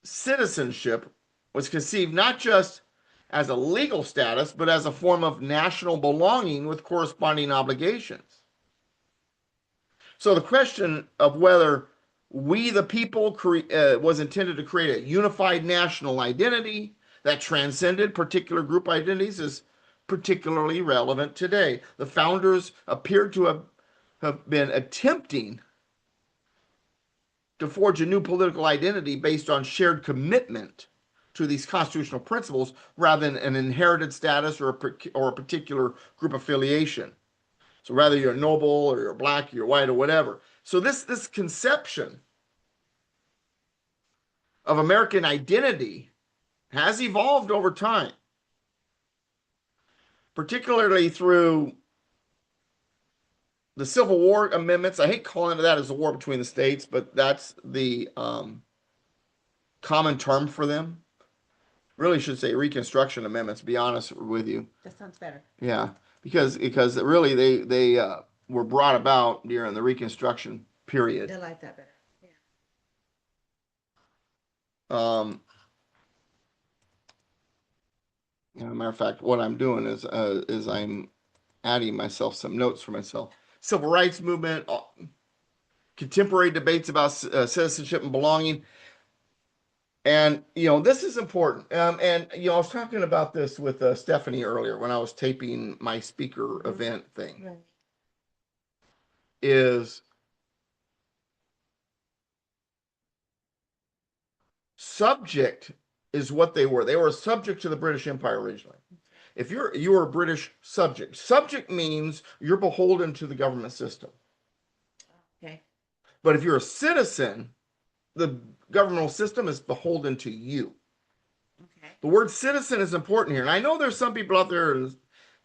citizenship was conceived not just as a legal status, but as a form of national belonging with corresponding obligations. So the question of whether we the people was intended to create a unified national identity that transcended particular group identities is particularly relevant today. The founders appeared to have been attempting to forge a new political identity based on shared commitment to these constitutional principles rather than an inherited status or a particular group affiliation. So rather you're a noble or you're black, you're white or whatever. So this conception of American identity has evolved over time, particularly through the Civil War amendments. I hate calling that as a war between the states, but that's the common term for them. Really should say Reconstruction amendments, to be honest with you. That sounds better. Yeah, because really they were brought about during the Reconstruction period. I like that better. Matter of fact, what I'm doing is I'm adding myself some notes for myself. Civil rights movement, contemporary debates about citizenship and belonging. And, this is important. And, I was talking about this with Stephanie earlier when I was taping my speaker event thing. Right. Is subject is what they were. They were a subject to the British Empire originally. If you were a British subject, subject means you're beholden to the government system. Okay. But if you're a citizen, the governmental system is beholden to you. Okay. The word citizen is important here. And I know there's some people out there,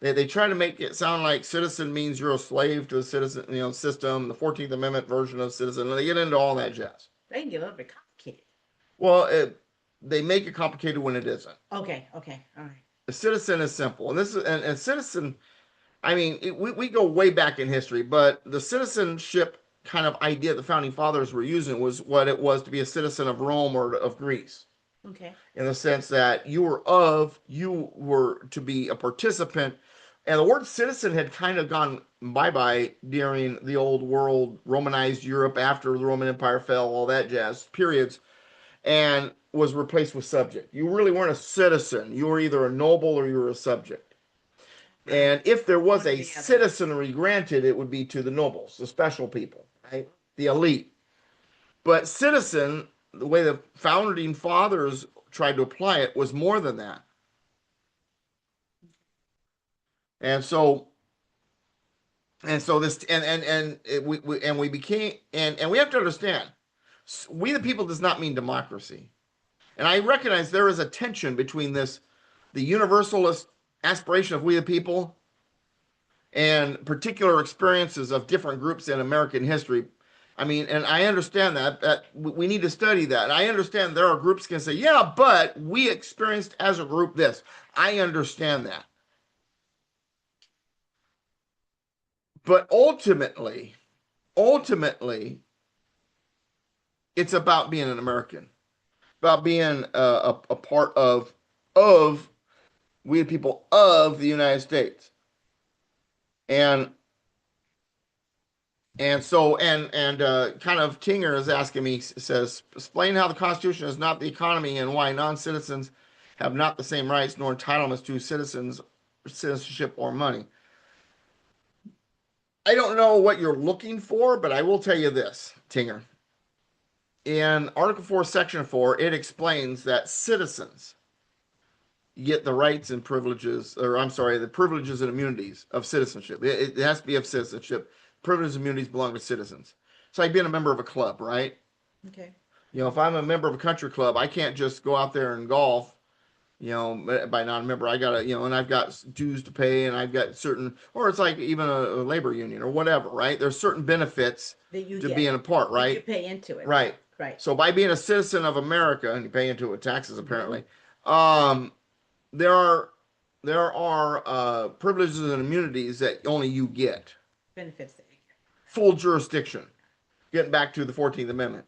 they try to make it sound like citizen means you're a slave to the citizen, system, the 14th Amendment version of citizen, and they get into all that jazz. They can get a little bit complicated. Well, they make it complicated when it isn't. Okay, all right. A citizen is simple. And citizen, I mean, we go way back in history, but the citizenship kind of idea the founding fathers were using was what it was to be a citizen of Rome or of Greece. Okay. In the sense that you were to be a participant, and the word citizen had kind of gone bye-bye during the old world, Romanized Europe after the Roman Empire fell, all that jazz, periods, and was replaced with subject. You really weren't a citizen. You were either a noble or you were a subject. And if there was a citizenry granted, it would be to the nobles, the special people, right? The elite. But citizen, the way the founding fathers tried to apply it, was more than that. And so this we became, and we have to understand, we the people does not mean democracy. And I recognize there is a tension between the universalist aspiration of we the people and particular experiences of different groups in American history. I mean, and I understand that we need to study that. And I understand there are groups can say, yeah, but we experienced as a group this. I understand that. But ultimately, it's about being an American, about being a part of we the people of the United States. And so kind of Tinger is asking me, says, explain how the Constitution is not the economy and why non-citizens have not the same rights nor entitlements to citizenship or money. I don't know what you're looking for, but I will tell you this, Tinger. In Article 4, Section 4, it explains that citizens get the rights and privileges, the privileges and immunities of citizenship. It has to be of citizenship. Privileges and immunities belong to citizens. It's like being a member of a club, right? Okay. If I'm a member of a country club, I can't just go out there and golf, by not a member. I got to, and I've got dues to pay, and I've got certain, or it's like even a labor union or whatever, right? There's certain benefits to being a part, right? You pay into it. Right. Right. So by being a citizen of America, and you pay into it with taxes apparently, there are privileges and immunities that only you get. Benefits that you get. Full jurisdiction. Getting back to the 14th Amendment.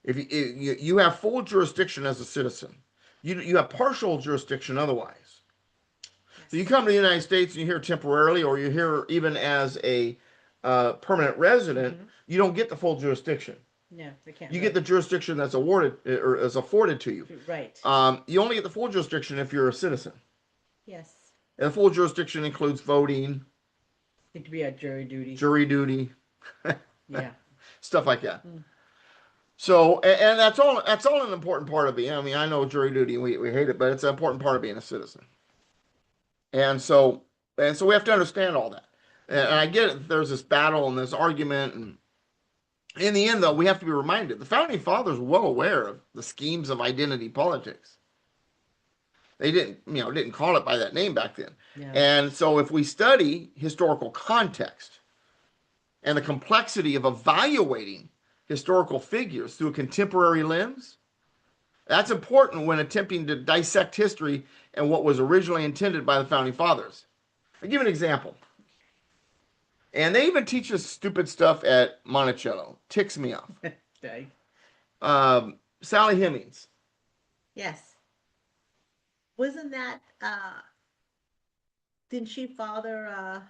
If you have full jurisdiction as a citizen, you have partial jurisdiction otherwise. So you come to the United States and you're here temporarily, or you're here even as a permanent resident, you don't get the full jurisdiction. No, they can't. You get the jurisdiction that's awarded or is afforded to you. Right. You only get the full jurisdiction if you're a citizen. Yes. And the full jurisdiction includes voting. It could be a jury duty. Jury duty. Yeah. Stuff like that. So, and that's all. That's all an important part of being. I mean, I know jury duty, we hate it, but it's an important part of being a citizen. And so, we have to understand all that. And I get it. There's this battle and this argument, and in the end, though, we have to be reminded the founding fathers were well aware of the schemes of identity politics. They didn't call it by that name back then. Yeah. And so, if we study historical context and the complexity of evaluating historical figures through a contemporary lens, that's important when attempting to dissect history and what was originally intended by the founding fathers. I'll give an example. And they even teach us stupid stuff at Monticello. Ticks me off. Okay. Sally Hemings. Yes. Wasn't that, didn't she father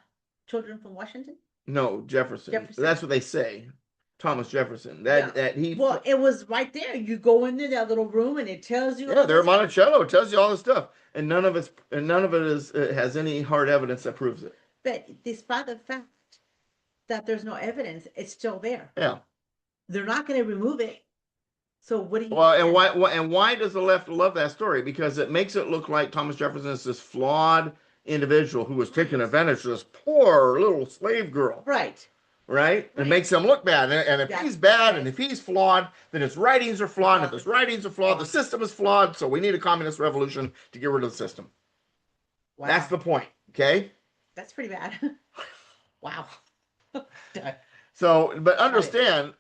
children from Washington? No, Jefferson. Jefferson. That's what they say. Thomas Jefferson. Yeah. That he. Well, it was right there. You go into that little room and it tells you. Yeah, they're at Monticello. It tells you all this stuff, and none of it has any hard evidence that proves it. But despite the fact that there's no evidence, it's still there. Yeah. They're not going to remove it. So what do you? Well, and why does the left love that story? Because it makes it look like Thomas Jefferson is this flawed individual who was taking advantage of this poor little slave girl. Right. Right? It makes him look bad. And if Yeah. he's bad and if he's flawed, then his writings are flawed. And if his writings are flawed, the system is flawed. So we need a communist revolution to get rid of the system. Wow. That's the point. Okay? That's pretty bad. Wow. So, but understand,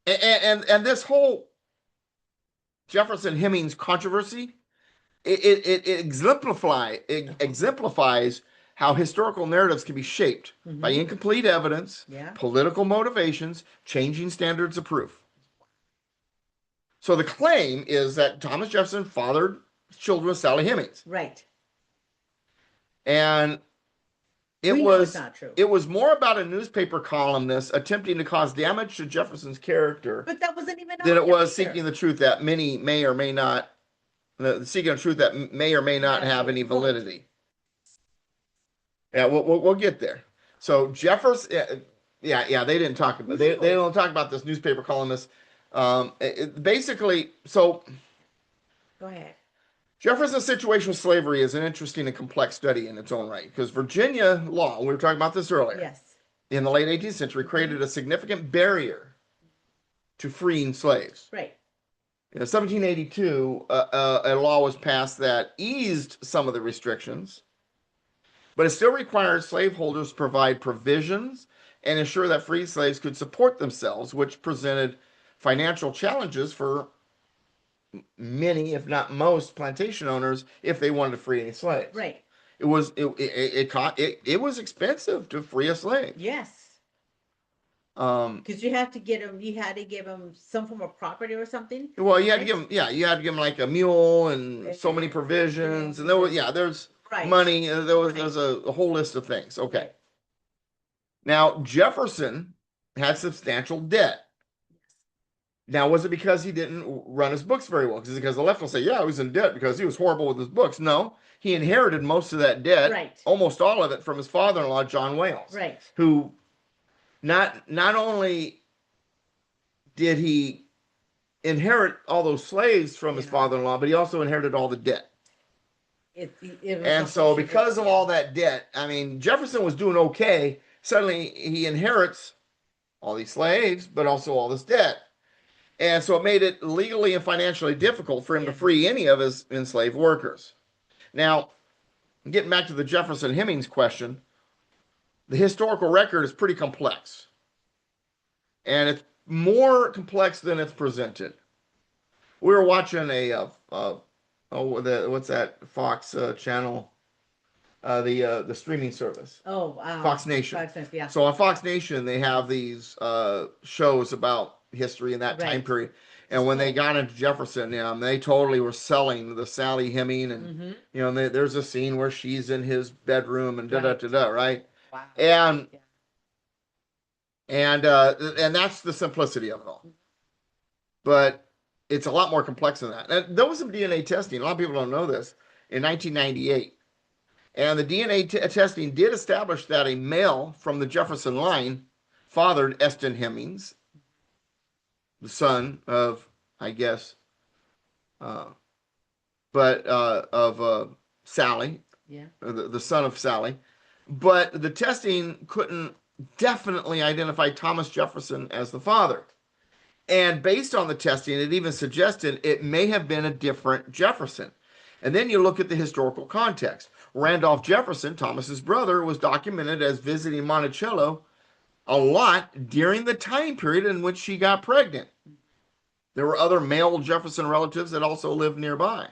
and this whole Jefferson Hemings controversy, it exemplifies how historical narratives can be shaped by incomplete evidence, political motivations, changing standards of proof. So the claim is that Thomas Jefferson fathered children with Sally Hemings. Right. And We know it's not true. it was more about a newspaper columnist attempting to cause damage to Jefferson's character But that wasn't even than it was either. seeking the truth that many may or may not, seeking a truth that may or may not have any validity. Yeah, we'll get there. So Jefferson, they didn't talk about they don't talk about this newspaper columnist. Basically, so Go ahead. Jefferson's situation with slavery is an interesting and complex study in its own right, because Virginia law, we were talking about this earlier, Yes. in the late 18th century, created a significant barrier to freeing slaves. Right. In 1782, a law was passed that eased some of the restrictions, but it still required slaveholders to provide provisions and ensure that free slaves could support themselves, which presented financial challenges for many, if not most, plantation owners if they wanted to free any slaves. Right. It was expensive to free a slave. Yes. Because you had to give them some form of property or something. Well, you had to give them, you had to give them like a mule and so many provisions, and there's money. There was a whole list of things. Okay. Right. Now Jefferson had substantial debt. Now, was it because he didn't run his books very well? Because the left will say, yeah, he was in debt because he was horrible with his books. No, he inherited most of that debt, Right. almost all of it, from his father-in-law, John Wales, Right. who not only did he inherit all those slaves from his father-in-law, but he also inherited all the debt. And so because of all that debt, I mean, Jefferson was doing okay. Suddenly he inherits all these slaves, but also all this debt. And so it made it legally and financially difficult for him to free any of his enslaved workers. Now, getting back to the Jefferson Hemings question, the historical record is pretty complex. And it's more complex than it's presented. We were watching what's that Fox channel? The streaming service. Oh, Fox Nation. Fox Nation, yeah. So on Fox Nation, they have these shows about history in that time period. And when they got into Jefferson, they totally were selling the Sally Heming, and there's a scene where she's in his bedroom and right? Wow. And that's the simplicity of it all. But it's a lot more complex than that. And there was some DNA testing. A lot of people don't know this. In 1998. And the DNA testing did establish that a male from the Jefferson line fathered Eston Hemings. the son of, I guess, of Sally, Yeah. the son of Sally. But the testing couldn't definitely identify Thomas Jefferson as the father. And based on the testing, it even suggested it may have been a different Jefferson. And then you look at the historical context. Randolph Jefferson, Thomas's brother, was documented as visiting Monticello a lot during the time period in which she got pregnant. There were other male Jefferson relatives that also lived nearby.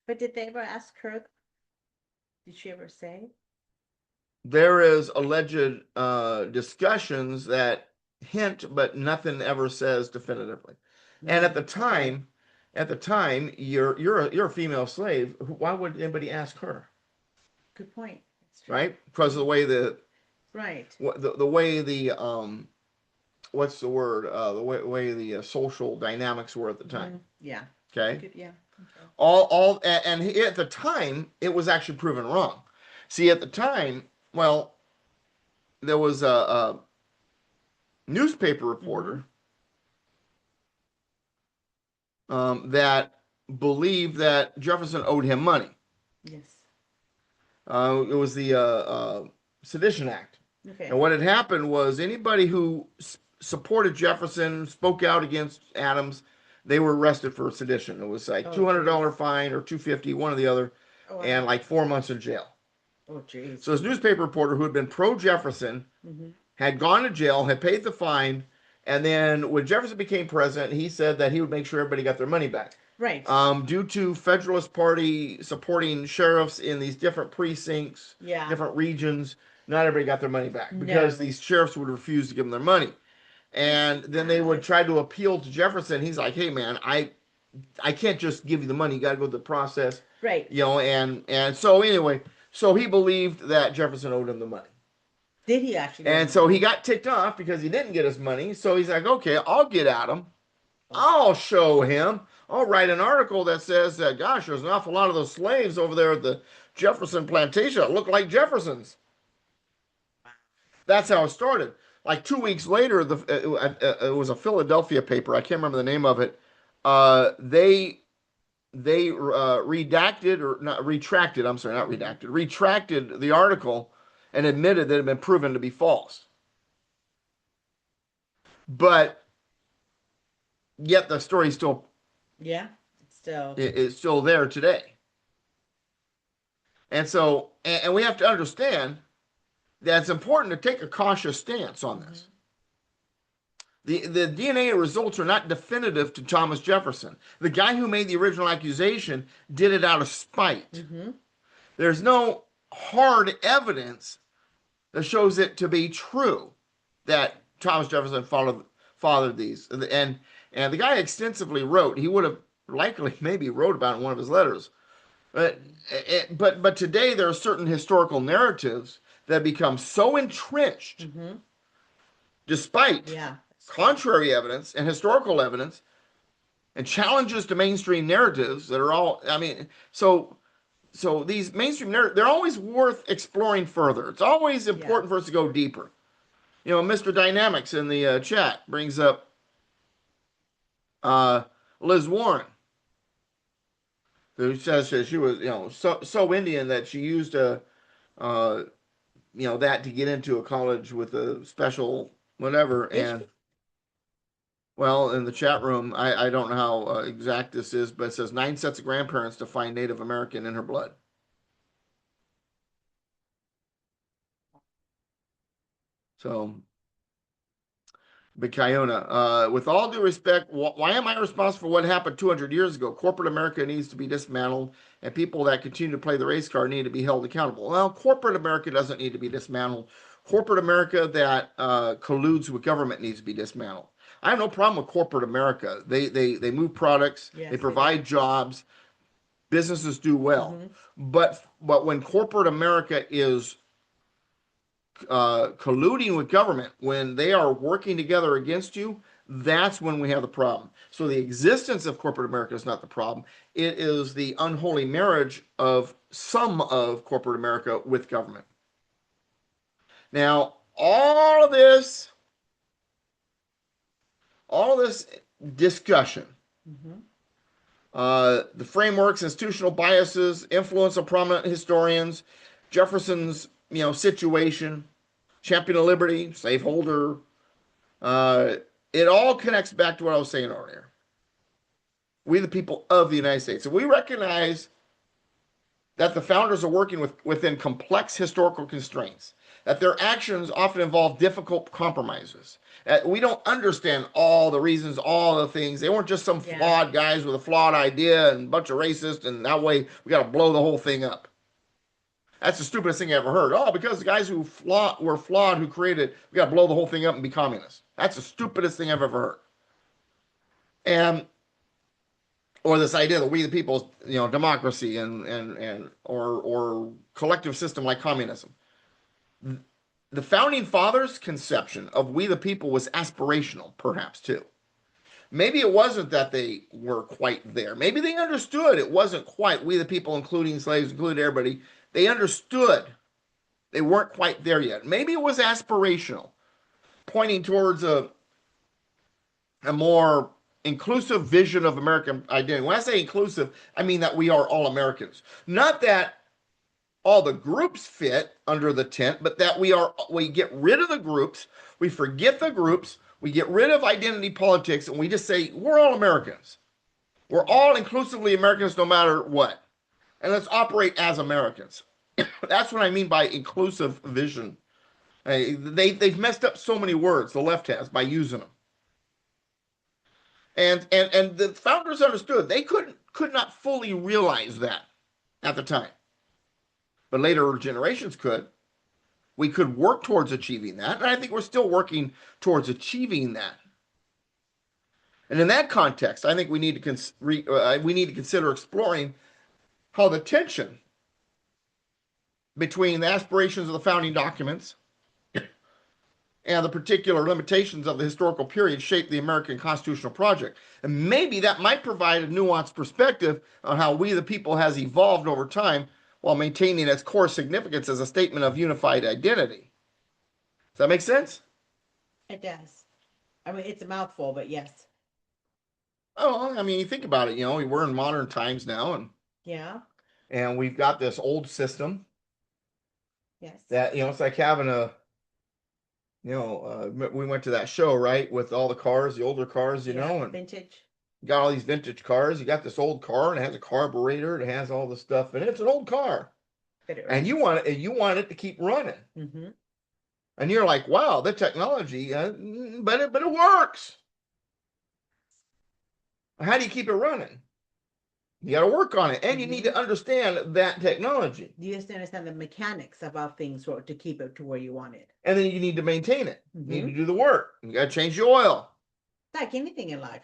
But did they ever ask her? Did she ever say? There is alleged discussions that hint, but nothing ever says definitively. And at the time, you're a female slave. Why would anybody ask her? Good point. Right? Because of the way right. The way the what's the word? The way the social dynamics were at the time. Yeah. Okay. Good, yeah. Okay. And at the time, it was actually proven wrong. See, at the time, well, there was a newspaper reporter that believed that Jefferson owed him money. Yes. It was the Sedition Act. Okay. And what had happened was anybody who supported Jefferson, spoke out against Adams, they were arrested for sedition. It was like $200 fine or $250, one or the other, and like 4 months in jail. Oh, geez. So this newspaper reporter who had been pro-Jefferson had gone to jail, had paid the fine, and then when Jefferson became president, he said that he would make sure everybody got their money back. Right. Due to Federalist Party supporting sheriffs in these different precincts, different regions, not everybody got their money back because these sheriffs would refuse to give them their money. And then they would try to appeal to Jefferson. He's like, hey, man, I can't just give you the money. You got to go through the process. Right. You know, and so anyway, so he believed that Jefferson owed him the money. Did he actually? And so he got ticked off because he didn't get his money. So he's like, okay, I'll get at him. I'll show him. I'll write an article that says that, gosh, there's an awful lot of those slaves over there at the Jefferson plantation that look like Jeffersons. That's how it started. Like 2 weeks later, it was a Philadelphia paper. I can't remember the name of it. They redacted or not retracted. I'm sorry, not redacted. Retracted the article and admitted that it had been proven to be false. But yet the story still, it's still there today. And so, and we have to understand that it's important to take a cautious stance on this. The DNA results are not definitive to Thomas Jefferson. The guy who made the original accusation did it out of spite. There's no hard evidence that shows it to be true that Thomas Jefferson fathered these. And the guy extensively wrote. He would have likely maybe wrote about it in one of his letters. But today there are certain historical narratives that become so entrenched, despite contrary evidence and historical evidence, and challenges to mainstream narratives that are all, I mean, so these mainstream narratives, they're always worth exploring further. It's always important for us to go deeper. You know, Mr. Dynamics in the chat brings up Liz Warren, who says that she was, you know, so Indian that she used you know, that to get into a college with a special whatever. And well, in the chat room, I don't know how exact this is, but it says 9 sets of grandparents to find Native American in her blood. So, Bikayona, with all due respect, why am I responsible for what happened 200 years ago? Corporate America needs to be dismantled, and people that continue to play the race card need to be held accountable. Well, corporate America doesn't need to be dismantled. Corporate America that colludes with government needs to be dismantled. I have no problem with corporate America. They move products, they provide jobs, businesses do well. But when corporate America is colluding with government, when they are working together against you, that's when we have the problem. So the existence of corporate America is not the problem. It is the unholy marriage of some of corporate America with government. Now, all of this all this discussion, Mhm. the frameworks, institutional biases, influence of prominent historians, Jefferson's situation, champion of liberty, slaveholder. It all connects back to what I was saying earlier. We, the people of the United States, and we recognize that the founders are working within complex historical constraints, that their actions often involve difficult compromises. We don't understand all the reasons, all the things. They weren't just some flawed guys with a flawed idea and a bunch of racists, and that way we got to blow the whole thing up. That's the stupidest thing I ever heard. Oh, because the guys who were flawed, who created, we got to blow the whole thing up and be communists. That's the stupidest thing I've ever heard. And or this idea that we the people, democracy or collective system like communism. The founding fathers' conception of we the people was aspirational, perhaps too. Maybe it wasn't that they were quite there. Maybe they understood it wasn't quite we the people, including slaves, including everybody. They understood they weren't quite there yet. Maybe it was aspirational, pointing towards a more inclusive vision of American identity. When I say inclusive, I mean that we are all Americans. Not that all the groups fit under the tent, but that we get rid of the groups, we forget the groups, we get rid of identity politics, and we just say we're all Americans. We're all inclusively Americans no matter what. And let's operate as Americans. That's what I mean by inclusive vision. They've messed up so many words, the left has, by using them. And the founders understood they could not fully realize that at the time. But later generations could. We could work towards achieving that. And I think we're still working towards achieving that. And in that context, I think we need to consider exploring how the tension between the aspirations of the founding documents and the particular limitations of the historical period shaped the American constitutional project. And maybe that might provide a nuanced perspective on how we the people has evolved over time while maintaining its core significance as a statement of unified identity. Does that make sense? It does. I mean, it's a mouthful, but yes. Oh, I mean, you think about it, we're in modern times now, and we've got this old system. Yes. That, it's like having we went to that show, right, with all the cars, the older cars, and vintage. You got all these vintage cars. You got this old car, and it has a carburetor. It has all the stuff, and it's an old car. And you want it to keep running. Mm-hmm. And you're like, wow, the technology, but it works. How do you keep it running? You got to work on it, and you need to understand that technology. You just understand the mechanics about things to keep it to where you want it. And then you need to maintain it. You need to do the work. You got to change the oil. Like anything in life.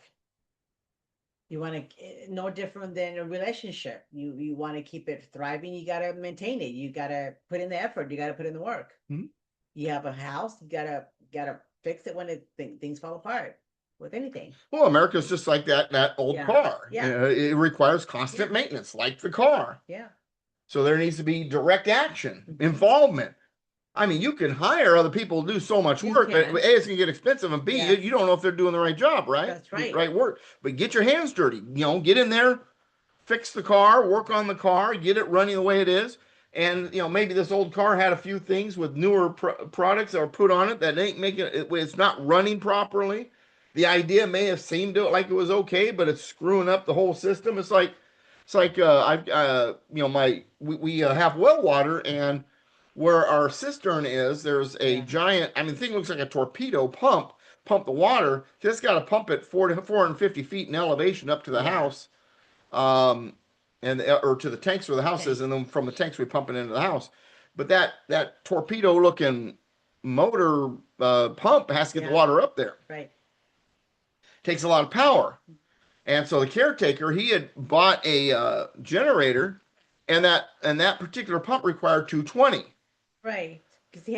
You want to, no different than a relationship. You want to keep it thriving. You got to maintain it. You got to put in the effort. You got to put in the work. Mm-hmm. You have a house. You gotta fix it when things fall apart. With anything. Well, America's just like that old car. Yeah. It requires constant maintenance, like the car. Yeah. So there needs to be direct action, involvement. I mean, you can hire other people to do so much work, but A, it's going to get expensive, and B, you don't know if they're doing the right job, right? That's right. Right work. But get your hands dirty. Get in there, fix the car, work on the car, get it running the way it is. And, maybe this old car had a few things with newer products that were put on it that ain't making it's not running properly. The idea may have seemed like it was okay, but it's screwing up the whole system. We have well water, and where our cistern is, there's a giant, the thing looks like a torpedo pump the water. Just got to pump it 450 feet in elevation up to the house, or to the tanks where the house is, and then from the tanks we pump it into the house. But that torpedo looking motor pump has to get the water up there. Right. Takes a lot of power. And so the caretaker, he had bought a generator, and that particular pump required 220. Right.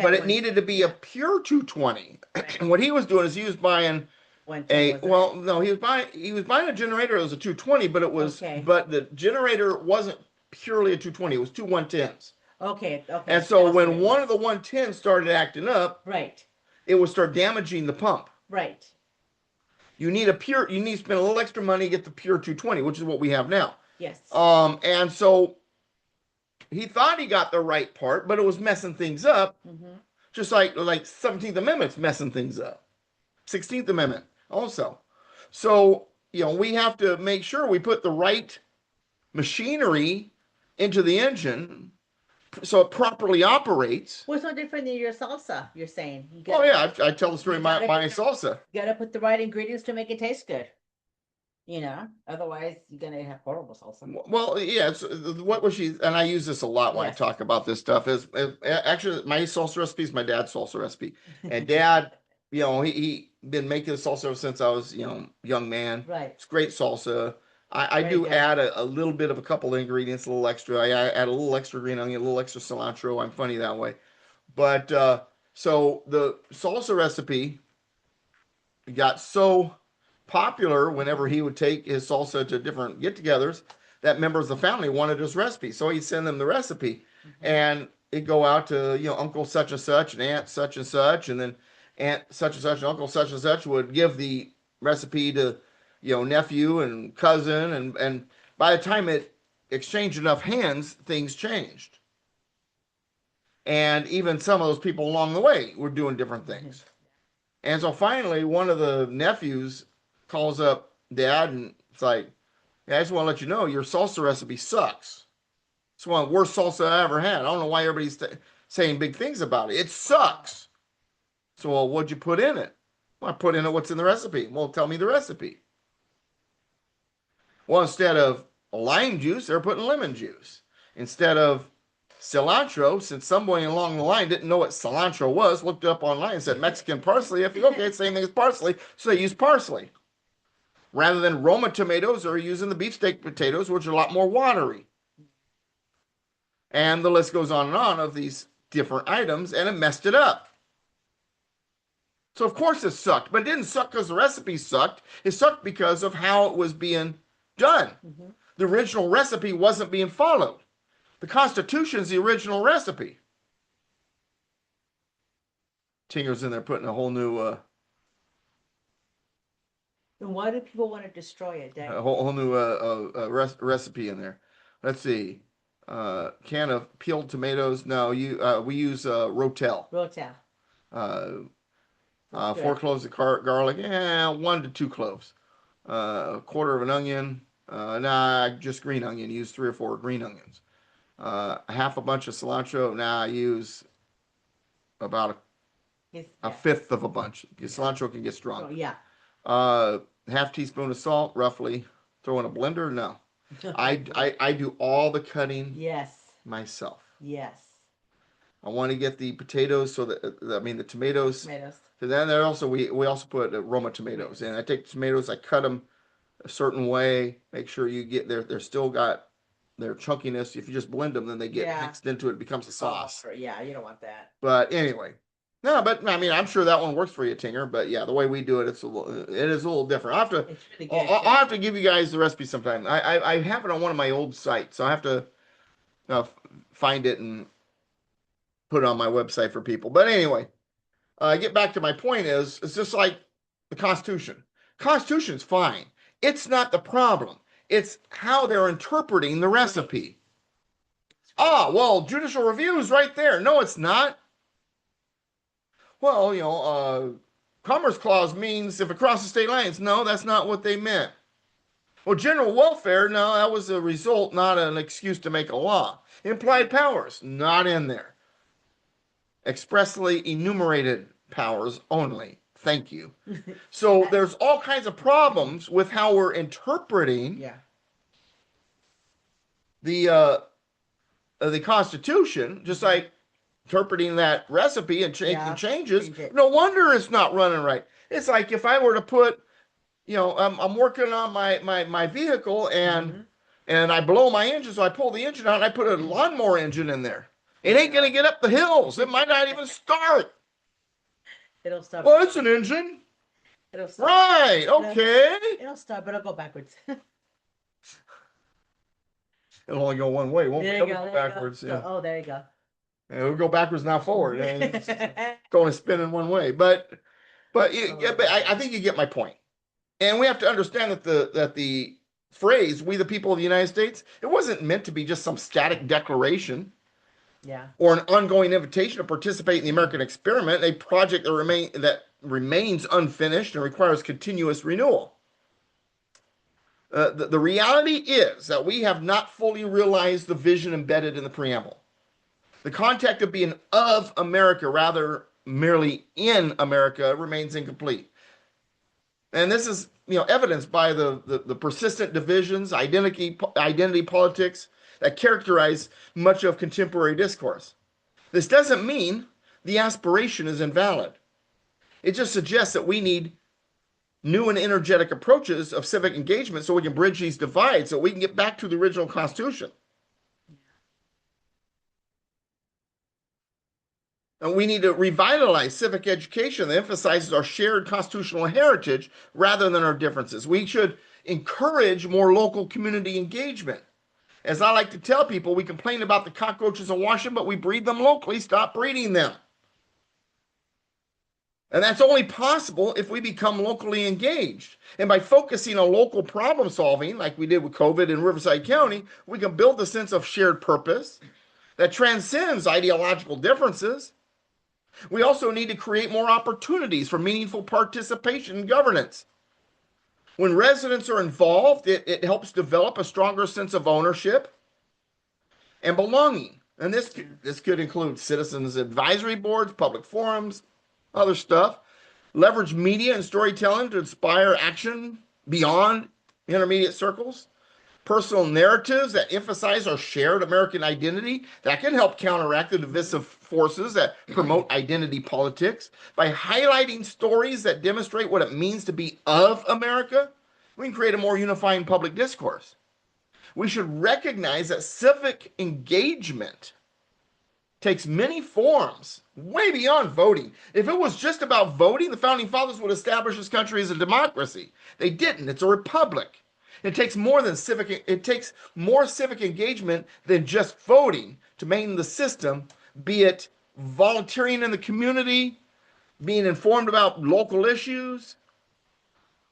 But it needed to be a pure 220. Right. And what he was doing is he was buying he was buying a generator that was a 220, but but the generator wasn't purely a 220, it was two 110s. Okay. And so when one of the 110s started acting up, right, it would start damaging the pump. Right. You need to spend a little extra money to get the pure 220, which is what we have now. Yes. And so he thought he got the right part, but it was messing things up. Mm-hmm. Just like 17th Amendment's messing things up. 16th Amendment also. So, we have to make sure we put the right machinery into the engine so it properly operates. What's no different than your salsa, you're saying? Oh, yeah, I tell the story of my salsa. You gotta put the right ingredients to make it taste good. Otherwise you're gonna have horrible salsa. Well, yeah, what was she, and I use this a lot when I talk about this stuff, is actually my salsa recipe is my dad's salsa recipe. And Dad, he been making salsa since I was, young man. Right. It's great salsa. I do add a little bit of a couple of ingredients, a little extra. I add a little extra green onion, a little extra cilantro. I'm funny that way. But so the salsa recipe got so popular whenever he would take his salsa to different get-togethers that members of the family wanted his recipe. So he'd send them the recipe, and it'd go out to, Uncle such and such and Aunt such and such, and then Aunt such and such and Uncle such and such would give the recipe to, nephew and cousin, and by the time it exchanged enough hands, things changed. And even some of those people along the way were doing different things. And so finally, one of the nephews calls up Dad and it's like, "Yeah, I just want to let you know your salsa recipe sucks. It's one of the worst salsa I ever had. I don't know why everybody's saying big things about it. It sucks." So, well, what'd you put in it? Well, I put in it what's in the recipe. Well, tell me the recipe. Well, instead of lime juice, they're putting lemon juice. Instead of cilantro, since somebody along the line didn't know what cilantro was, looked it up online and said Mexican parsley. I think, okay, it's the same thing as parsley, so they use parsley. Rather than Roma tomatoes, they're using the beefsteak potatoes, which are a lot more watery. And the list goes on and on of these different items, and it messed it up. So of course it sucked, but it didn't suck because the recipe sucked. It sucked because of how it was being done. Mm-hmm. The original recipe wasn't being followed. The Constitution's the original recipe. Tinger's in there putting a whole new and why do people want to destroy it, Dad? a whole new recipe in there. Let's see. Can of peeled tomatoes. No, we use Rotel. Rotel. 4 cloves of garlic. 1 to 2 cloves. A quarter of an onion. Just green onion. Use 3 or 4 green onions. Half a bunch of cilantro. I use about a fifth of a bunch. Cilantro can get strong. Oh, yeah. Half teaspoon of salt, roughly. Throw in a blender? No. I do all the cutting. Yes. Myself. Yes. I want to get the potatoes, so that the tomatoes. So then we also put Roma tomatoes, and I take the tomatoes, I cut them a certain way. Make sure you get they're still got their chunkiness. If you just blend them, then they get mixed into it. It becomes a sauce. Oh, yeah, you don't want that. But anyway, no. But I mean, I'm sure that one works for you, Tinger. But yeah, the way we do it, it is a little different. I'll have to give you guys the recipe sometime. I have it on one of my old sites, so I have to find it and put it on my website for people. But anyway, get back to my point is, it's just like the Constitution. Constitution's fine. It's not the problem. It's how they're interpreting the recipe. Well, judicial review is right there. No, it's not. Well, Commerce Clause means if it crosses state lines. No, that's not what they meant. Well, general welfare, no, that was a result, not an excuse to make a law. Implied powers, not in there. Expressly enumerated powers only. Thank you. So there's all kinds of problems with how we're interpreting the Constitution, just like interpreting that recipe and making changes. No wonder it's not running right. It's like if I were to put, I'm working on my vehicle and I blow my engine, so I pull the engine out and I put a lawnmower engine in there. It ain't gonna get up the hills. It might not even start. It'll stop. Well, it's an engine. It'll stop. Right. Okay. It'll stop, but it'll go backwards. It'll only go one way. It won't go backwards. Yeah. Oh, there you go. It'll go backwards, now forward. It's going to spin in one way. But I think you get my point. And we have to understand that the phrase "we the people of the United States" it wasn't meant to be just some static declaration Yeah. or an ongoing invitation to participate in the American experiment, a project that remains unfinished and requires continuous renewal. The reality is that we have not fully realized the vision embedded in the preamble. The context of being of America, rather merely in America, remains incomplete. And this is, evidenced by the persistent divisions, identity politics that characterize much of contemporary discourse. This doesn't mean the aspiration is invalid. It just suggests that we need new and energetic approaches of civic engagement so we can bridge these divides, so we can get back to the original Constitution. And we need to revitalize civic education that emphasizes our shared constitutional heritage rather than our differences. We should encourage more local community engagement. As I like to tell people, we complain about the cockroaches in Washington, but we breed them locally. Stop breeding them. And that's only possible if we become locally engaged. And by focusing on local problem solving, like we did with COVID in Riverside County, we can build a sense of shared purpose that transcends ideological differences. We also need to create more opportunities for meaningful participation in governance. When residents are involved, it helps develop a stronger sense of ownership and belonging. And this could include citizens advisory boards, public forums, other stuff. Leverage media and storytelling to inspire action beyond intermediate circles. Personal narratives that emphasize our shared American identity that can help counteract the divisive forces that promote identity politics. By highlighting stories that demonstrate what it means to be of America, we can create a more unifying public discourse. We should recognize that civic engagement takes many forms, way beyond voting. If it was just about voting, the founding fathers would establish this country as a democracy. They didn't. It's a republic. It takes more civic engagement than just voting to maintain the system, be it volunteering in the community, being informed about local issues,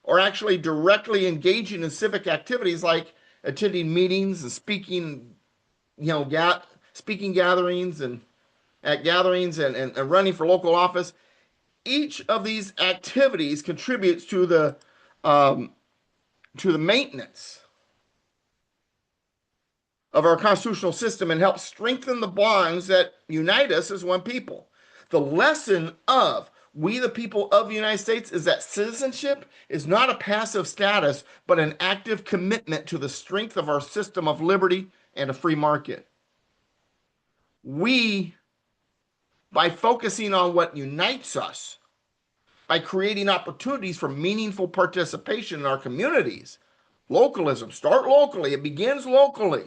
or actually directly engaging in civic activities like attending meetings and speaking, speaking gatherings and running for local office. Each of these activities contributes to the maintenance of our constitutional system and helps strengthen the bonds that unite us as one people. The lesson of we the people of the United States is that citizenship is not a passive status, but an active commitment to the strength of our system of liberty and a free market. We, by focusing on what unites us, by creating opportunities for meaningful participation in our communities, localism, start locally, it begins locally.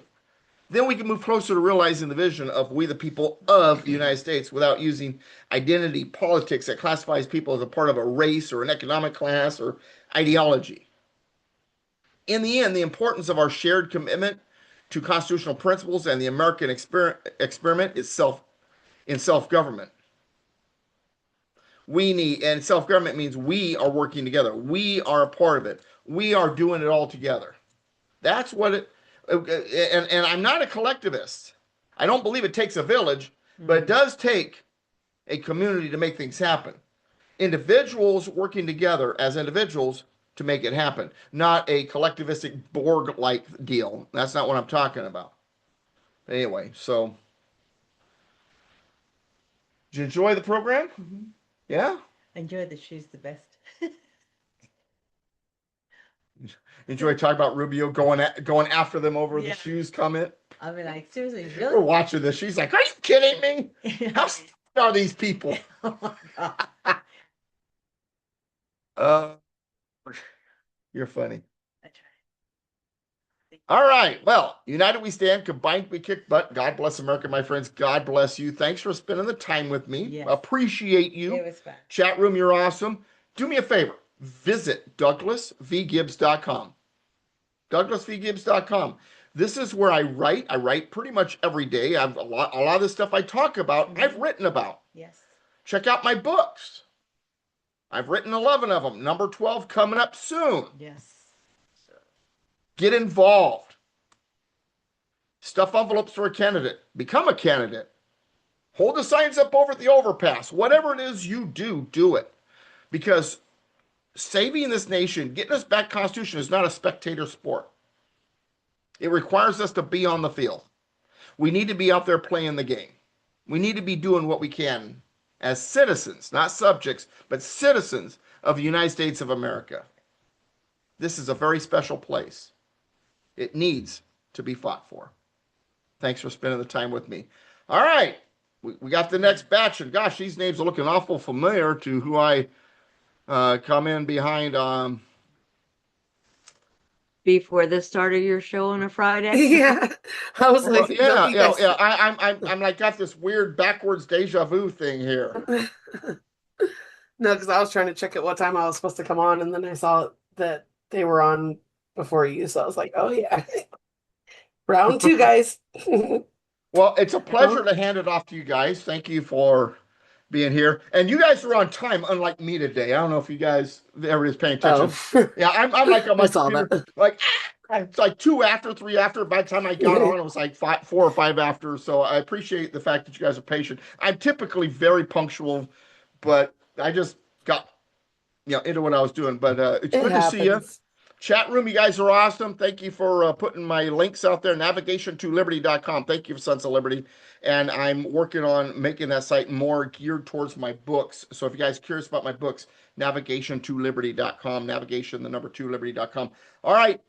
Then we can move closer to realizing the vision of we the people of the United States without using identity politics that classifies people as a part of a race or an economic class or ideology. In the end, the importance of our shared commitment to constitutional principles and the American experiment is self-government. And self-government means we are working together. We are a part of it. We are doing it all together. That's what it, and I'm not a collectivist. I don't believe it takes a village, but it does take a community to make things happen. Individuals working together as individuals to make it happen, not a collectivistic Borg-like deal. That's not what I'm talking about. Anyway, so did you enjoy the program? Mm-hmm. Yeah? Enjoy the shoes the best. Enjoy talking about Rubio going after them over the shoes comment. I mean, like, seriously, We're really? watching this. She's like, "Are you kidding me? How stupid are these people?" Oh my God. You're funny. I tried. All right. Well, united we stand, combined we kick butt. God bless America, my friends. God bless you. Thanks for spending the time with me. Yes. Appreciate you. It was fun. Chat room, you're awesome. Do me a favor. Visit DouglasVGibbs.com. DouglasVGibbs.com. This is where I write. I write pretty much every day. I've a lot of the stuff I talk about, I've written about. Yes. Check out my books. I've written 11 of them. Number 12 coming up soon. Yes. Get involved. Stuff envelopes for a candidate. Become a candidate. Hold the signs up over at the overpass. Whatever it is you do, do it. Because saving this nation, getting us back Constitution is not a spectator sport. It requires us to be on the field. We need to be out there playing the game. We need to be doing what we can as citizens, not subjects, but citizens of the United States of America. This is a very special place. It needs to be fought for. Thanks for spending the time with me. All right. We got the next batch, and gosh, these names are looking awful familiar to who I come in behind. Before the start of your show on a Friday. Yeah, I was like, yeah. guys... I'm like got this weird backwards deja vu thing here. No, because I was trying to check at what time I was supposed to come on, and then I saw that they were on before you, so I was like, oh yeah, round 2, guys. Well, it's a pleasure to hand it off to you guys. Thank you for being here. And you guys are on time, unlike me today. I don't know if you guys, everybody's paying attention. Oh. Yeah, I'm like on my I saw computer, that. like, it's like 2 after, 3 after. By the time I got on, it was like 4 or 5 after. So I appreciate the fact that you guys are patient. I'm typically very punctual, but I just got, into what I was doing. But it's good to see you. Chat room, you guys are awesome. Thank you for putting my links out there, navigation2liberty.com. Thank you, Sons of Liberty. And I'm working on making that site more geared towards my books. So if you guys are curious about my books, navigation2liberty.com, navigation, the number 2liberty.com. All right,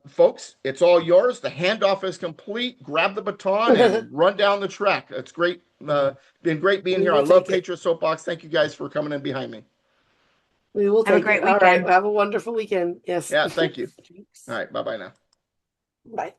folks, it's all yours. The handoff is complete. Grab the baton and run down the track. It's great. Been great being here. I love Patriots Soapbox. Thank you guys for coming in behind me. We will Have a take great it. All weekend. right. Have a wonderful weekend. Yes. Yeah, thank you. All right. Bye-bye now. Bye.